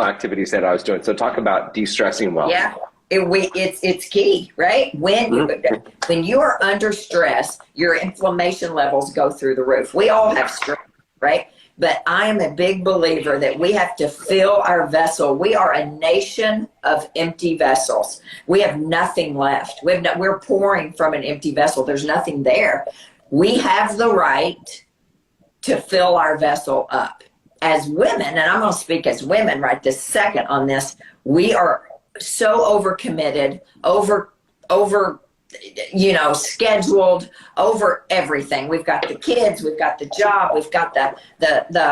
S2: activities that I was doing. So talk about de-stressing well.
S1: Yeah, it's key, right? When you are under stress, your inflammation levels go through the roof. We all have stress, right? But I am a big believer that we have to fill our vessel. We are a nation of empty vessels. We have nothing left. We're pouring from an empty vessel. There's nothing there. We have the right to fill our vessel up. As women, and I'm going to speak as women right this second on this, we are so overcommitted, scheduled, over everything. We've got the kids, we've got the job, we've got the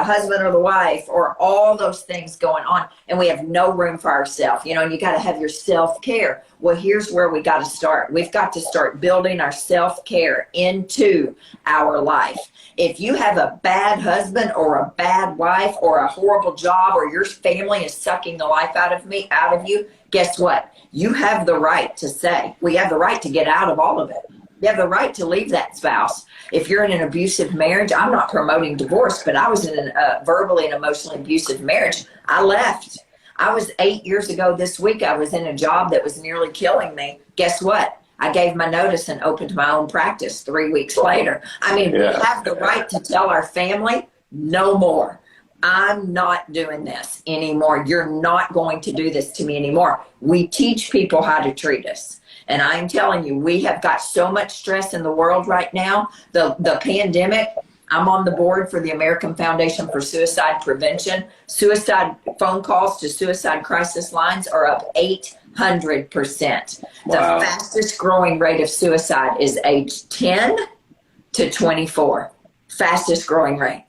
S1: husband or the wife, or all those things going on, and we have no room for ourselves, and you got to have your self-care. Well, here's where we got to start. We've got to start building our self-care into our life. If you have a bad husband or a bad wife or a horrible job, or your family is sucking the life out of you, guess what? You have the right to say, we have the right to get out of all of it. You have the right to leave that spouse. If you're in an abusive marriage, I'm not promoting divorce, but I was in a verbally and emotionally abusive marriage. I left. I was 8 years ago this week, I was in a job that was nearly killing me. Guess what? I gave my notice and opened my own practice 3 weeks later. We have the right to tell our family, no more. I'm not doing this anymore. You're not going to do this to me anymore. We teach people how to treat us. And I'm telling you, we have got so much stress in the world right now. The pandemic, I'm on the board for the American Foundation for Suicide Prevention. Suicide phone calls to suicide crisis lines are up 800%.
S2: Wow.
S1: The fastest growing rate of suicide is age 10 to 24. Fastest growing rate.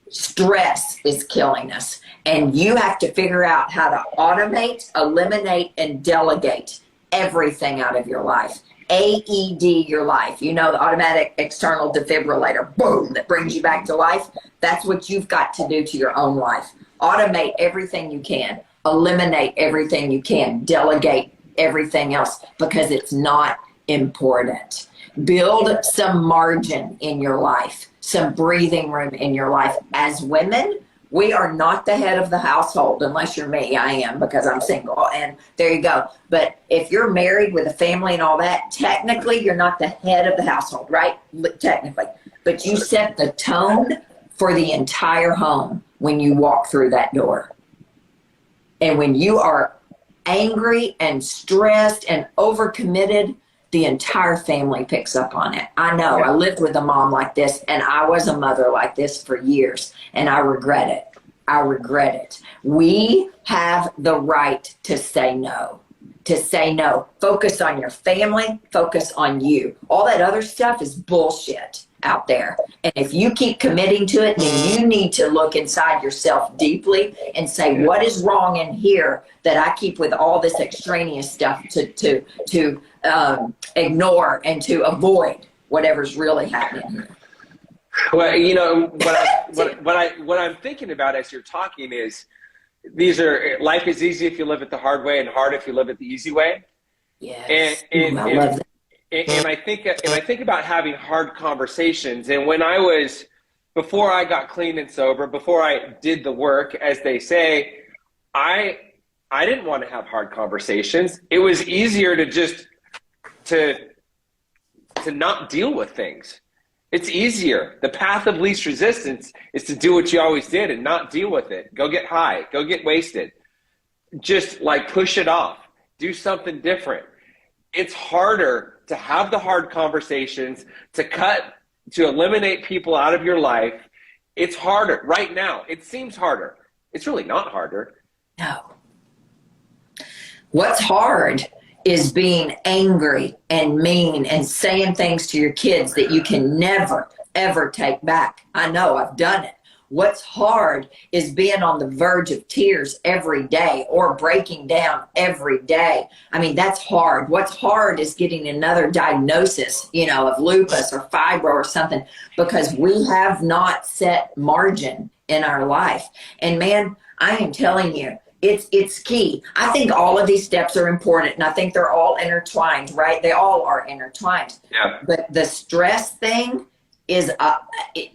S1: Stress is killing us. And you have to figure out how to automate, eliminate, and delegate everything out of your life. AED your life. The automatic external defibrillator, boom, that brings you back to life. That's what you've got to do to your own life. Automate everything you can. Eliminate everything you can. Delegate everything else because it's not important. Build some margin in your life, some breathing room in your life. As women, We are not the head of the household, unless you're me. I am, because I'm single, and there you go. But if you're married with a family and all that, technically you're not the head of the household, right? Technically. But you set the tone for the entire home when you walk through that door. And when you are angry and stressed and overcommitted, the entire family picks up on it. I know. I lived with a mom like this, and I was a mother like this for years, and I regret it. I regret it. We have the right to say no. To say no. Focus on your family. Focus on you. All that other stuff is bullshit out there. And if you keep committing to it, then you need to look inside yourself deeply and say, what is wrong in here that I keep with all this extraneous stuff to ignore and to avoid whatever's really happening here.
S2: Well, you know, what I'm thinking about as you're talking is, life is easy if you live it the hard way and hard if you live it the easy way.
S1: Yes.
S2: And
S1: I love that.
S2: And I think about having hard conversations. And before I got clean and sober, before I did the work, as they say, I didn't want to have hard conversations. It was easier to just to not deal with things. It's easier. The path of least resistance is to do what you always did and not deal with it. Go get high, go get wasted. Just like push it off. Do something different. It's harder to have the hard conversations, to eliminate people out of your life. It's harder right now. It seems harder. It's really not harder.
S1: No. What's hard is being angry and mean and saying things to your kids that you can never, ever take back. I know, I've done it. What's hard is being on the verge of tears every day or breaking down every day. I mean, that's hard. What's hard is getting another diagnosis, of lupus or fibro or something, because we have not set margin in our life. And man, I am telling you, it's key. I think all of these steps are important, and I think they're all intertwined, right? They all are intertwined.
S2: Yeah.
S1: But the stress thing is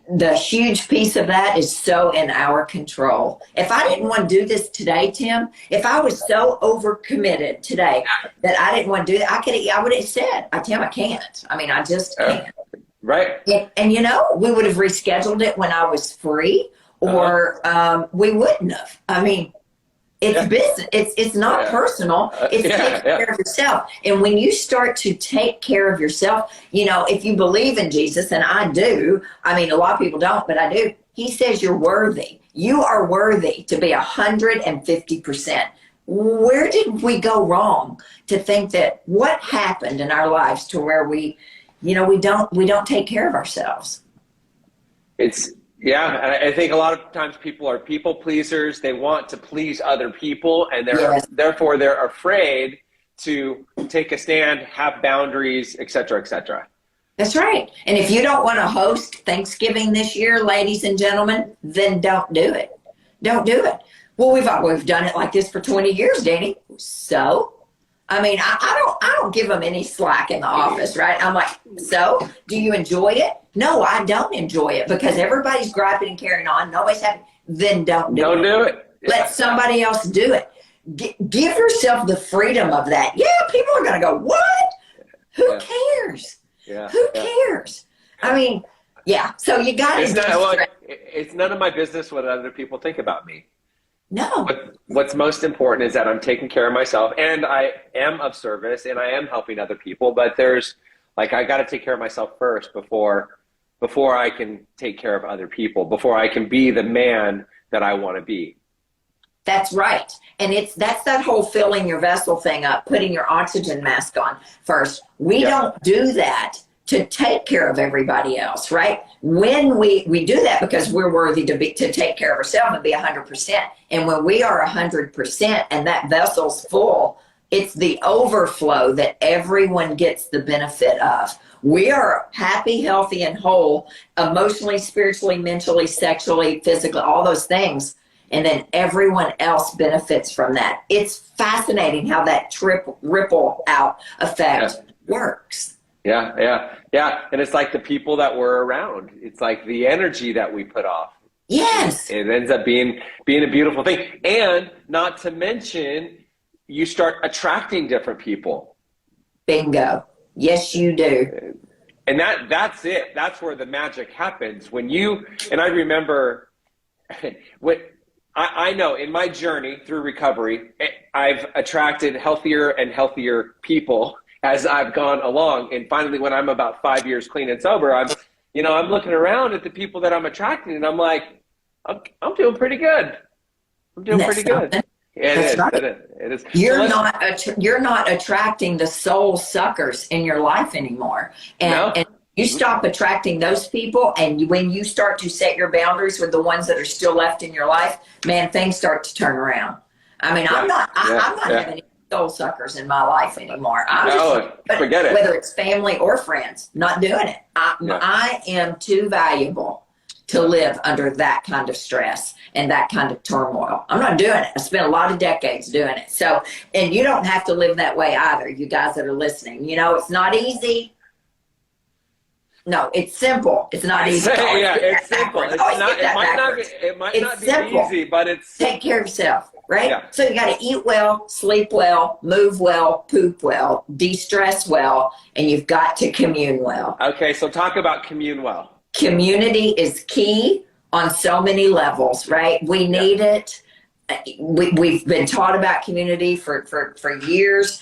S1: the huge piece of that is so in our control. If I didn't want to do this today, Tim, if I was so overcommitted today that I didn't want to do that, I would have said, Tim, I can't. I mean, I just can't.
S2: Right.
S1: And we would have rescheduled it when I was free, or we wouldn't have. I mean, it's business. It's not personal. It's taking care of yourself. And when you start to take care of yourself, if you believe in Jesus, and I do, I mean, a lot of people don't, but I do. He says you're worthy. You are worthy to be 150%. Where did we go wrong to think that what happened in our lives to where we don't take care of ourselves?
S2: Yeah, and I think a lot of times people are people pleasers. They want to please other people, and therefore they're afraid to take a stand, have boundaries, et cetera, et cetera.
S1: That's right. And if you don't want to host Thanksgiving this year, ladies and gentlemen, then don't do it. Don't do it. Well, we've done it like this for 20 years, Dani. So, I mean, I don't give them any slack in the office, right? I'm like, so do you enjoy it? No, I don't enjoy it, because everybody's griping and carrying on. Nobody's happy. Then don't do it.
S2: Don't do it.
S1: Let somebody else do it. Give yourself the freedom of that. Yeah, people are going to go, what? Who cares?
S2: Yeah.
S1: Who cares? I mean, so you got to.
S2: It's none of my business what other people think about me.
S1: No.
S2: What's most important is that I'm taking care of myself, and I am of service, and I am helping other people. But I got to take care of myself first before I can take care of other people, before I can be the man that I want to be.
S1: That's right. And that's that whole filling your vessel thing up, putting your oxygen mask on first. We don't do that to take care of everybody else, right? When we do that because we're worthy to take care of ourselves and be 100%. And when we are 100% and that vessel's full, it's the overflow that everyone gets the benefit of. We are happy, healthy, and whole, emotionally, spiritually, mentally, sexually, physically, all those things. And then everyone else benefits from that. It's fascinating how that ripple out effect works.
S2: Yeah. And it's like the people that we're around. It's like the energy that we put off.
S1: Yes.
S2: It ends up being a beautiful thing. And not to mention, you start attracting different people.
S1: Bingo. Yes, you do.
S2: And that's it. That's where the magic happens. When you, and I remember when I know in my journey through recovery, I've attracted healthier and healthier people as I've gone along. And finally, when I'm about 5 years clean and sober, I'm looking around at the people that I'm attracting, and I'm like, I'm doing pretty good. I'm doing pretty good. It is.
S1: You're not attracting the soul suckers in your life anymore. And you stop attracting those people, and when you start to set your boundaries with the ones that are still left in your life, man, things start to turn around. I mean, I'm not having any soul suckers in my life anymore.
S2: Forget it.
S1: Whether it's family or friends, not doing it. I am too valuable to live under that kind of stress and that kind of turmoil. I'm not doing it. I spent a lot of decades doing it. So, and you don't have to live that way either, you guys that are listening. It's not easy. No, it's simple. It's not easy.
S2: It's simple. It might not be easy, but it's...
S1: Take care of yourself, right?
S2: Yeah.
S1: So you got to eat well, sleep well, move well, poop well, de-stress well, and you've got to commune well.
S2: Okay, so talk about commune well.
S1: Community is key on so many levels, right? We need it. We've been taught about community for years.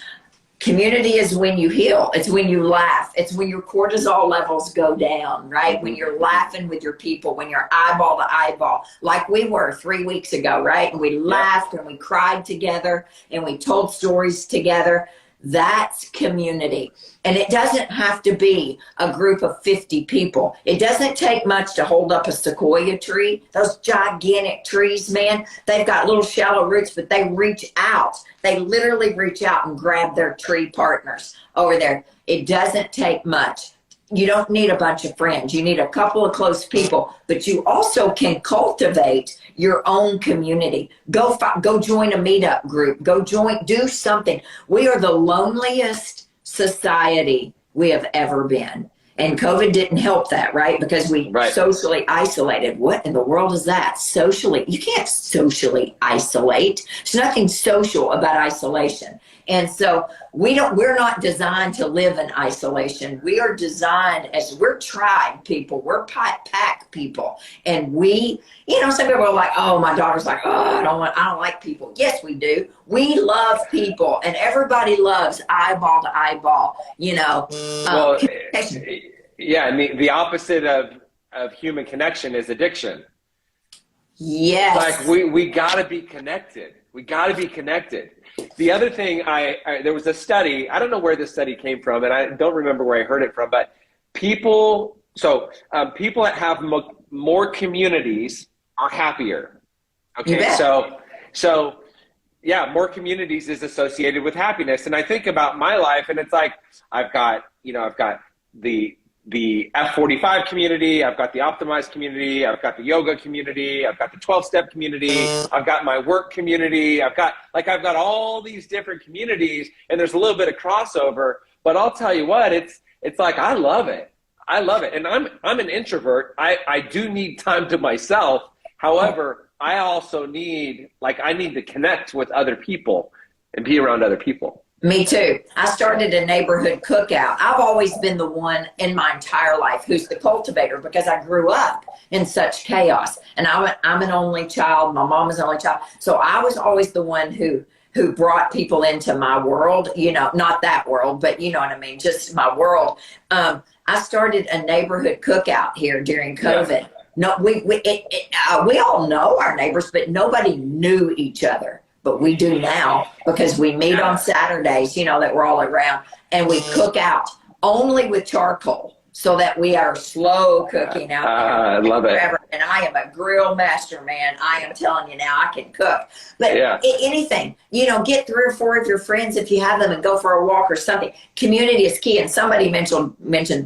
S1: Community is when you heal. It's when you laugh. It's when your cortisol levels go down, right? When you're laughing with your people, when you're eyeball to eyeball, like we were 3 weeks ago, right? And we laughed and we cried together and we told stories together. That's community. And it doesn't have to be a group of 50 people. It doesn't take much to hold up a sequoia tree. Those gigantic trees, man, they've got little shallow roots, but they reach out. They literally reach out and grab their tree partners over there. It doesn't take much. You don't need a bunch of friends. You need a couple of close people, but you also can cultivate your own community. Go join a meetup group. Do something. We are the loneliest society we have ever been. And COVID didn't help that, right? Because we socially isolated. What in the world is that? Socially, you can't socially isolate. There's nothing social about isolation. And so we're not designed to live in isolation. We are designed we're tribe people. We're pack people. And some people are like, oh, my daughter's like, oh, I don't like people. Yes, we do. We love people, and everybody loves eyeball to eyeball,
S2: and the opposite of human connection is addiction.
S1: Yes.
S2: Like we gotta be connected. We gotta be connected. The other thing, there was a study, I don't know where this study came from, and I don't remember where I heard it from, but people that have more communities are happier. Okay, so yeah, more communities is associated with happiness. And I think about my life, and it's like, I've got the F45 community, I've got the optimized community, I've got the yoga community, I've got the 12-step community, I've got my work community, I've got all these different communities, and there's a little bit of crossover, but I'll tell you what, it's like, I love it. And I'm an introvert. I do need time to myself. However, I also need to connect with other people and be around other people.
S1: Me too. I started a neighborhood cookout. I've always been the one in my entire life who's the cultivator, because I grew up in such chaos. And I'm an only child. My mom is an only child. So I was always the one who brought people into my world, not that world, but you know what I mean, just my world. I started a neighborhood cookout here during COVID. Yeah. No, we all know our neighbors, but nobody knew each other. But we do now, because we meet on Saturdays, that we're all around, and we cook out only with charcoal, so that we are slow cooking out there.
S2: I love it.
S1: And I am a grill master, man. I am telling you now, I can cook. But anything, get 3 or 4 of your friends if you have them and go for a walk or something. Community is key. And somebody mentioned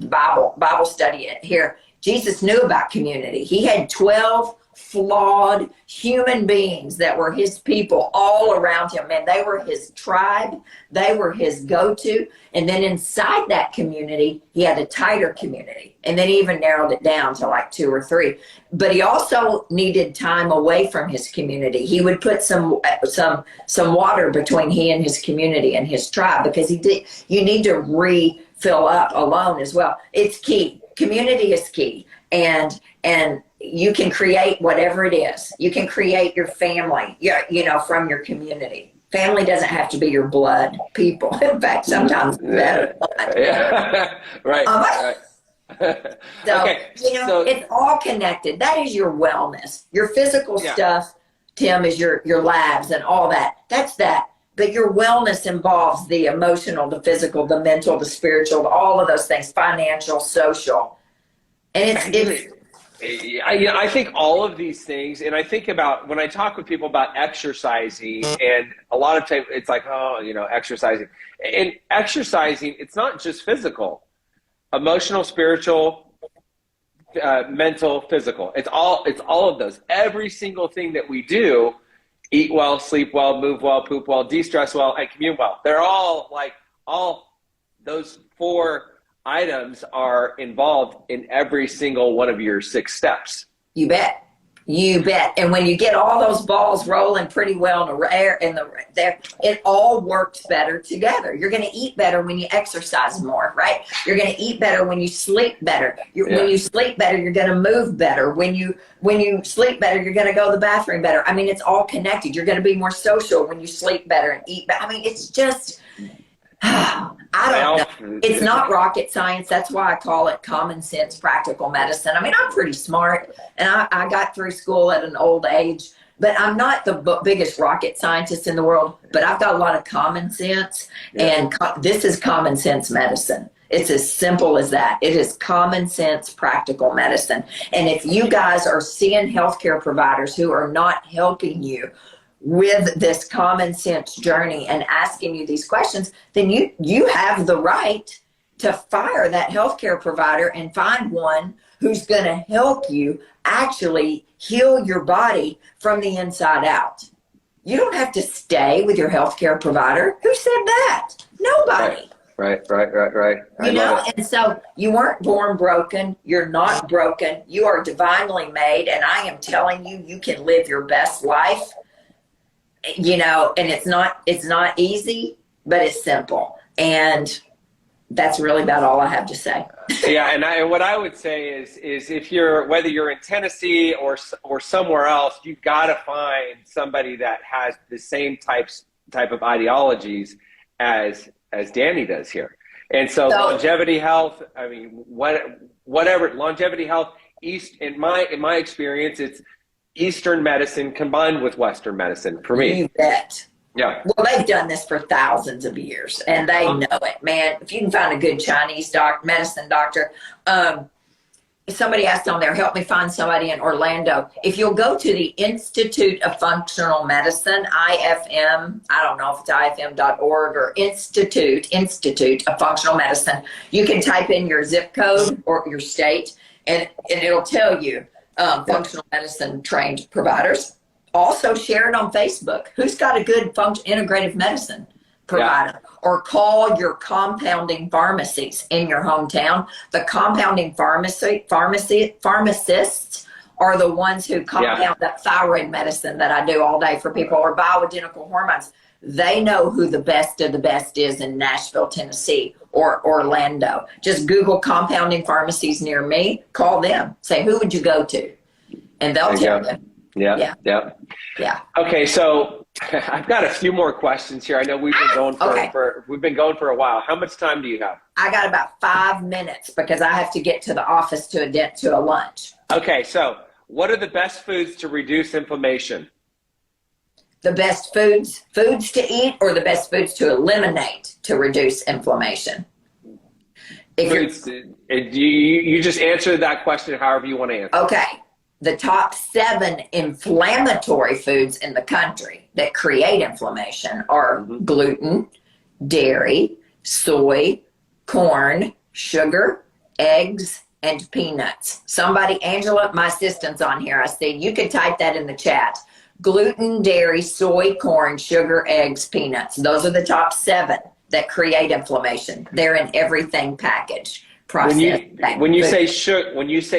S1: the Bible study here. Jesus knew about community. He had 12 flawed human beings that were his people all around him. Man, they were his tribe. They were his go-to. And then inside that community, he had a tighter community. And then he even narrowed it down to like 2 or 3. But he also needed time away from his community. He would put some water between he and his community and his tribe, because you need to refill up alone as well. It's key. Community is key. And you can create whatever it is. You can create your family, from your community. Family doesn't have to be your blood people. In fact, sometimes better.
S2: Yeah. Right. Right.
S1: So,
S2: okay.
S1: It's all connected. That is your wellness. Your physical stuff, Tim, is your labs and all that. That's that. But your wellness involves the emotional, the physical, the mental, the spiritual, all of those things, financial, social. And
S2: I think all of these things, and I think about when I talk with people about exercising, and a lot of times it's like, exercising. And exercising, it's not just physical, emotional, spiritual, mental, physical. It's all of those. Every single thing that we do, eat well, sleep well, move well, poop well, de-stress well, and commune well. They're all those 4 items are involved in every single one of your 6 steps.
S1: You bet. And when you get all those balls rolling pretty well it all works better together. You're going to eat better when you exercise more, right? You're going to eat better when you sleep better. When you sleep better, you're going to move better. When you sleep better, you're going to go to the bathroom better. I mean, it's all connected. You're going to be more social when you sleep better and eat better. I mean, it's just... I don't know. It's not rocket science. That's why I call it common sense, practical medicine. I mean, I'm pretty smart, and I got through school at an old age, but I'm not the biggest rocket scientist in the world, but I've got a lot of common sense, and this is common sense medicine. It's as simple as that. It is common sense, practical medicine. And if you guys are seeing healthcare providers who are not helping you with this common sense journey and asking you these questions, then you have the right to fire that healthcare provider and find one who's going to help you actually heal your body from the inside out. You don't have to stay with your healthcare provider. Who said that? Nobody.
S2: Right.
S1: And so you weren't born broken. You're not broken. You are divinely made. And I am telling you, you can live your best life. And it's not easy, but it's simple. And that's really about all I have to say.
S2: And what I would say is if whether you're in Tennessee or somewhere else, you've got to find somebody that has the same type of ideologies as Dani does here. And so longevity health, I mean, whatever longevity health, in my experience, it's Eastern medicine combined with Western medicine for me.
S1: You bet.
S2: Yeah.
S1: Well, they've done this for thousands of years, and they know it, man. If you can find a good Chinese medicine doctor, somebody asked on there, help me find somebody in Orlando. If you'll go to the Institute of Functional Medicine, IFM, I don't know if it's ifm.org or Institute of Functional Medicine, you can type in your zip code or your state, and it'll tell you. Functional medicine trained providers. Also share it on Facebook. Who's got a good integrative medicine provider? Or call your compounding pharmacies in your hometown. The compounding pharmacists are the ones who compound that thyroid medicine that I do all day for people, or bioidentical hormones. They know who the best of the best is in Nashville, Tennessee, or Orlando. Just Google compounding pharmacies near me, call them, say, who would you go to? And they'll tell you. Yeah.
S2: Okay, so I've got a few more questions here. I know we've been going for a while. How much time do you have?
S1: I got about 5 minutes because I have to get to the office to a lunch.
S2: Okay, so what are the best foods to reduce inflammation?
S1: The best foods to eat, or the best foods to eliminate to reduce inflammation?
S2: You just answered that question however you want to answer.
S1: Okay. The top 7 inflammatory foods in the country that create inflammation are gluten, dairy, soy, corn, sugar, eggs, and peanuts. Somebody, Angela, my assistant's on here. I see you could type that in the chat. Gluten, dairy, soy, corn, sugar, eggs, peanuts. Those are the top 7 that create inflammation. They're in everything packaged. Processed.
S2: When you say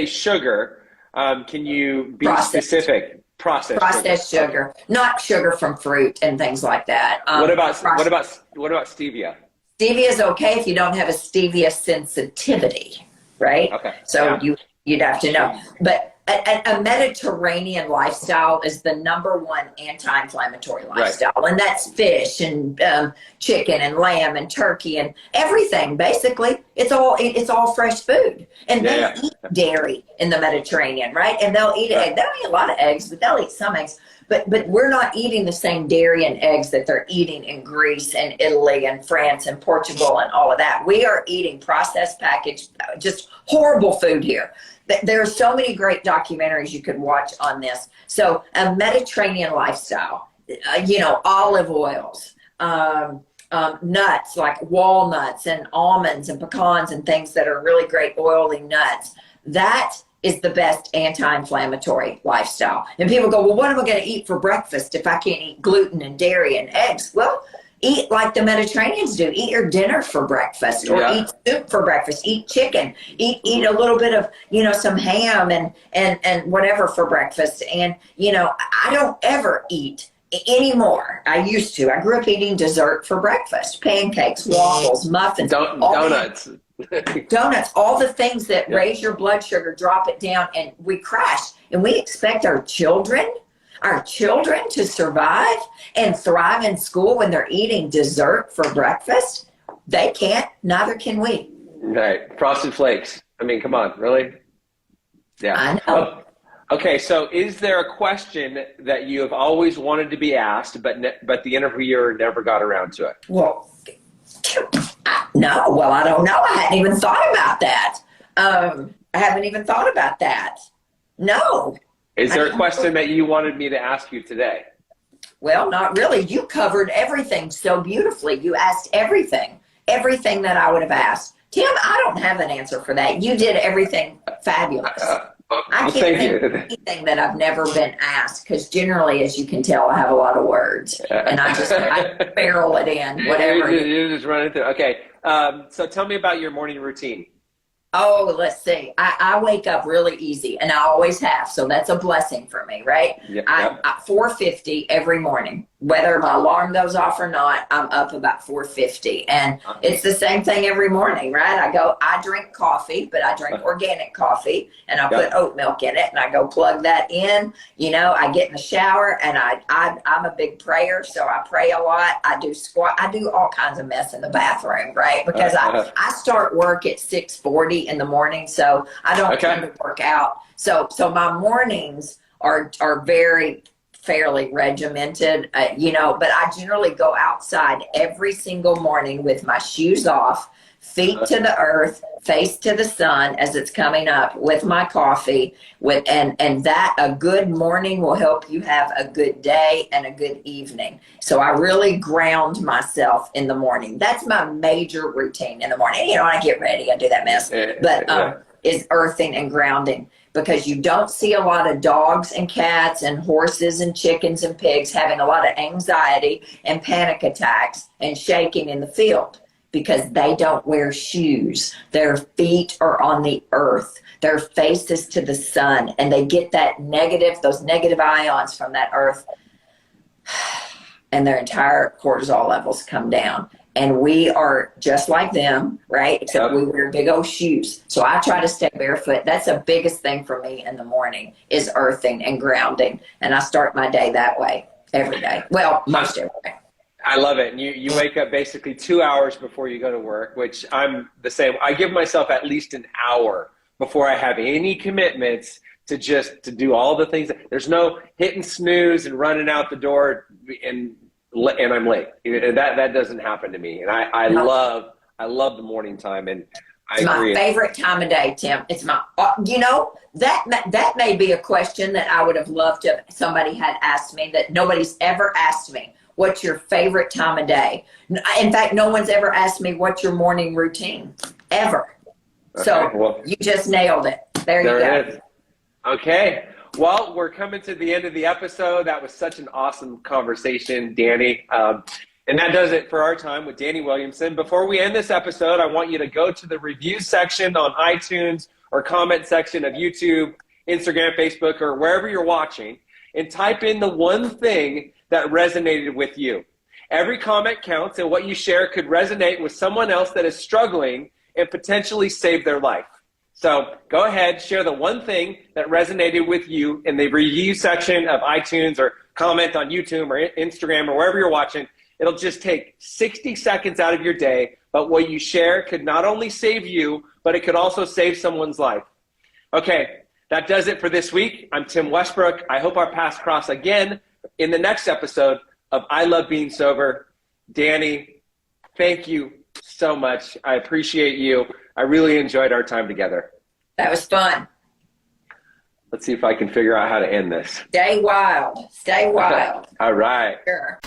S2: sugar, can you be specific? Processed sugar,
S1: not sugar from fruit and things like that.
S2: What about stevia?
S1: Stevia is okay if you don't have a stevia sensitivity, right?
S2: Okay.
S1: So you'd have to know. But a Mediterranean lifestyle is the #1 anti-inflammatory lifestyle, right. And that's fish and chicken and lamb and turkey and everything. Basically, it's all fresh food, and they eat dairy in the Mediterranean, right? And they'll eat eggs. They don't eat a lot of eggs, but they'll eat some eggs. But we're not eating the same dairy and eggs that they're eating in Greece and Italy and France and Portugal and all of that. We are eating processed packaged, just horrible food here. There are so many great documentaries you could watch on this. So a Mediterranean lifestyle, olive oils, nuts like walnuts and almonds and pecans and things that are really great oily nuts. That is the best anti-inflammatory lifestyle. And people go, well, what am I going to eat for breakfast if I can't eat gluten and dairy and eggs? Well, eat like the Mediterraneans do. Eat your dinner for breakfast, or eat soup for breakfast. Eat chicken. Eat a little bit of, some ham and whatever for breakfast. And, I don't ever eat anymore. I used to. I grew up eating dessert for breakfast. Pancakes, waffles, muffins.
S2: Donuts.
S1: Donuts, all the things that raise your blood sugar, drop it down, and we crash. And we expect our children to survive and thrive in school when they're eating dessert for breakfast. They can't, neither can we.
S2: Right. Frosted Flakes. I mean, come on, really? Yeah.
S1: I know.
S2: Okay, so is there a question that you have always wanted to be asked, but the interviewer never got around to it?
S1: Well, no. Well, I don't know. I hadn't even thought about that. No.
S2: Is there a question that you wanted me to ask you today?
S1: Well, not really. You covered everything so beautifully. You asked everything that I would have asked. Tim, I don't have an answer for that. You did everything fabulous. I can't think of anything that I've never been asked, because generally, as you can tell, I have a lot of words, and I barrel it in, whatever.
S2: You just run it through. Okay, so tell me about your morning routine.
S1: Oh, let's see. I wake up really easy, and I always have, so that's a blessing for me, right?
S2: Yep.
S1: I'm at 4:50 every morning. Whether my alarm goes off or not, I'm up about 4:50, and it's the same thing every morning, right? I drink coffee, but I drink organic coffee, and I put oat milk in it, and I go plug that in. I get in the shower, and I'm a big prayer, so I pray a lot. I do squat. I do all kinds of mess in the bathroom, right? Because I start work at 6:40 in the morning, so I don't tend to work out. So my mornings are very fairly regimented, but I generally go outside every single morning with my shoes off, feet to the earth, face to the sun as it's coming up, with my coffee, and that a good morning will help you have a good day and a good evening. So I really ground myself in the morning. That's my major routine in the morning. When I get ready, I do that mess, but is earthing and grounding. Because you don't see a lot of dogs and cats and horses and chickens and pigs having a lot of anxiety and panic attacks and shaking in the field, because they don't wear shoes. Their feet are on the earth. Their face is to the sun, and they get those negative ions from that earth, and their entire cortisol levels come down. And we are just like them, right? Except we wear big old shoes. So I try to stay barefoot. That's the biggest thing for me in the morning, is earthing and grounding. And I start my day that way every day. Well, most every day.
S2: I love it. And you wake up basically 2 hours before you go to work, which I'm the same. I give myself at least an hour before I have any commitments to do all the things. There's no hitting snooze and running out the door and I'm late. That doesn't happen to me. And I love the morning time, and I agree.
S1: It's my favorite time of day, Tim. It's my, that may be a question that I would have loved if somebody had asked me, that nobody's ever asked me. What's your favorite time of day? In fact, no one's ever asked me, what's your morning routine? Ever. So
S2: well,
S1: you just nailed it. There you go.
S2: it is. Okay. Well, we're coming to the end of the episode. That was such an awesome conversation, Dani. And that does it for our time with Dani Williamson. Before we end this episode, I want you to go to the review section on iTunes or comment section of YouTube, Instagram, Facebook, or wherever you're watching, and type in the one thing that resonated with you. Every comment counts, and what you share could resonate with someone else that is struggling and potentially save their life. So go ahead, share the one thing that resonated with you in the review section of iTunes, or comment on YouTube or Instagram or wherever you're watching. It'll just take 60 seconds out of your day, but what you share could not only save you, but it could also save someone's life. Okay, that does it for this week. I'm Tim Westbrook. I hope our paths cross again in the next episode of I Love Being Sober. Dani, thank you so much. I appreciate you. I really enjoyed our time together.
S1: That was fun.
S2: Let's see if I can figure out how to end this.
S1: Stay wild. Stay wild.
S2: All right.
S1: Sure.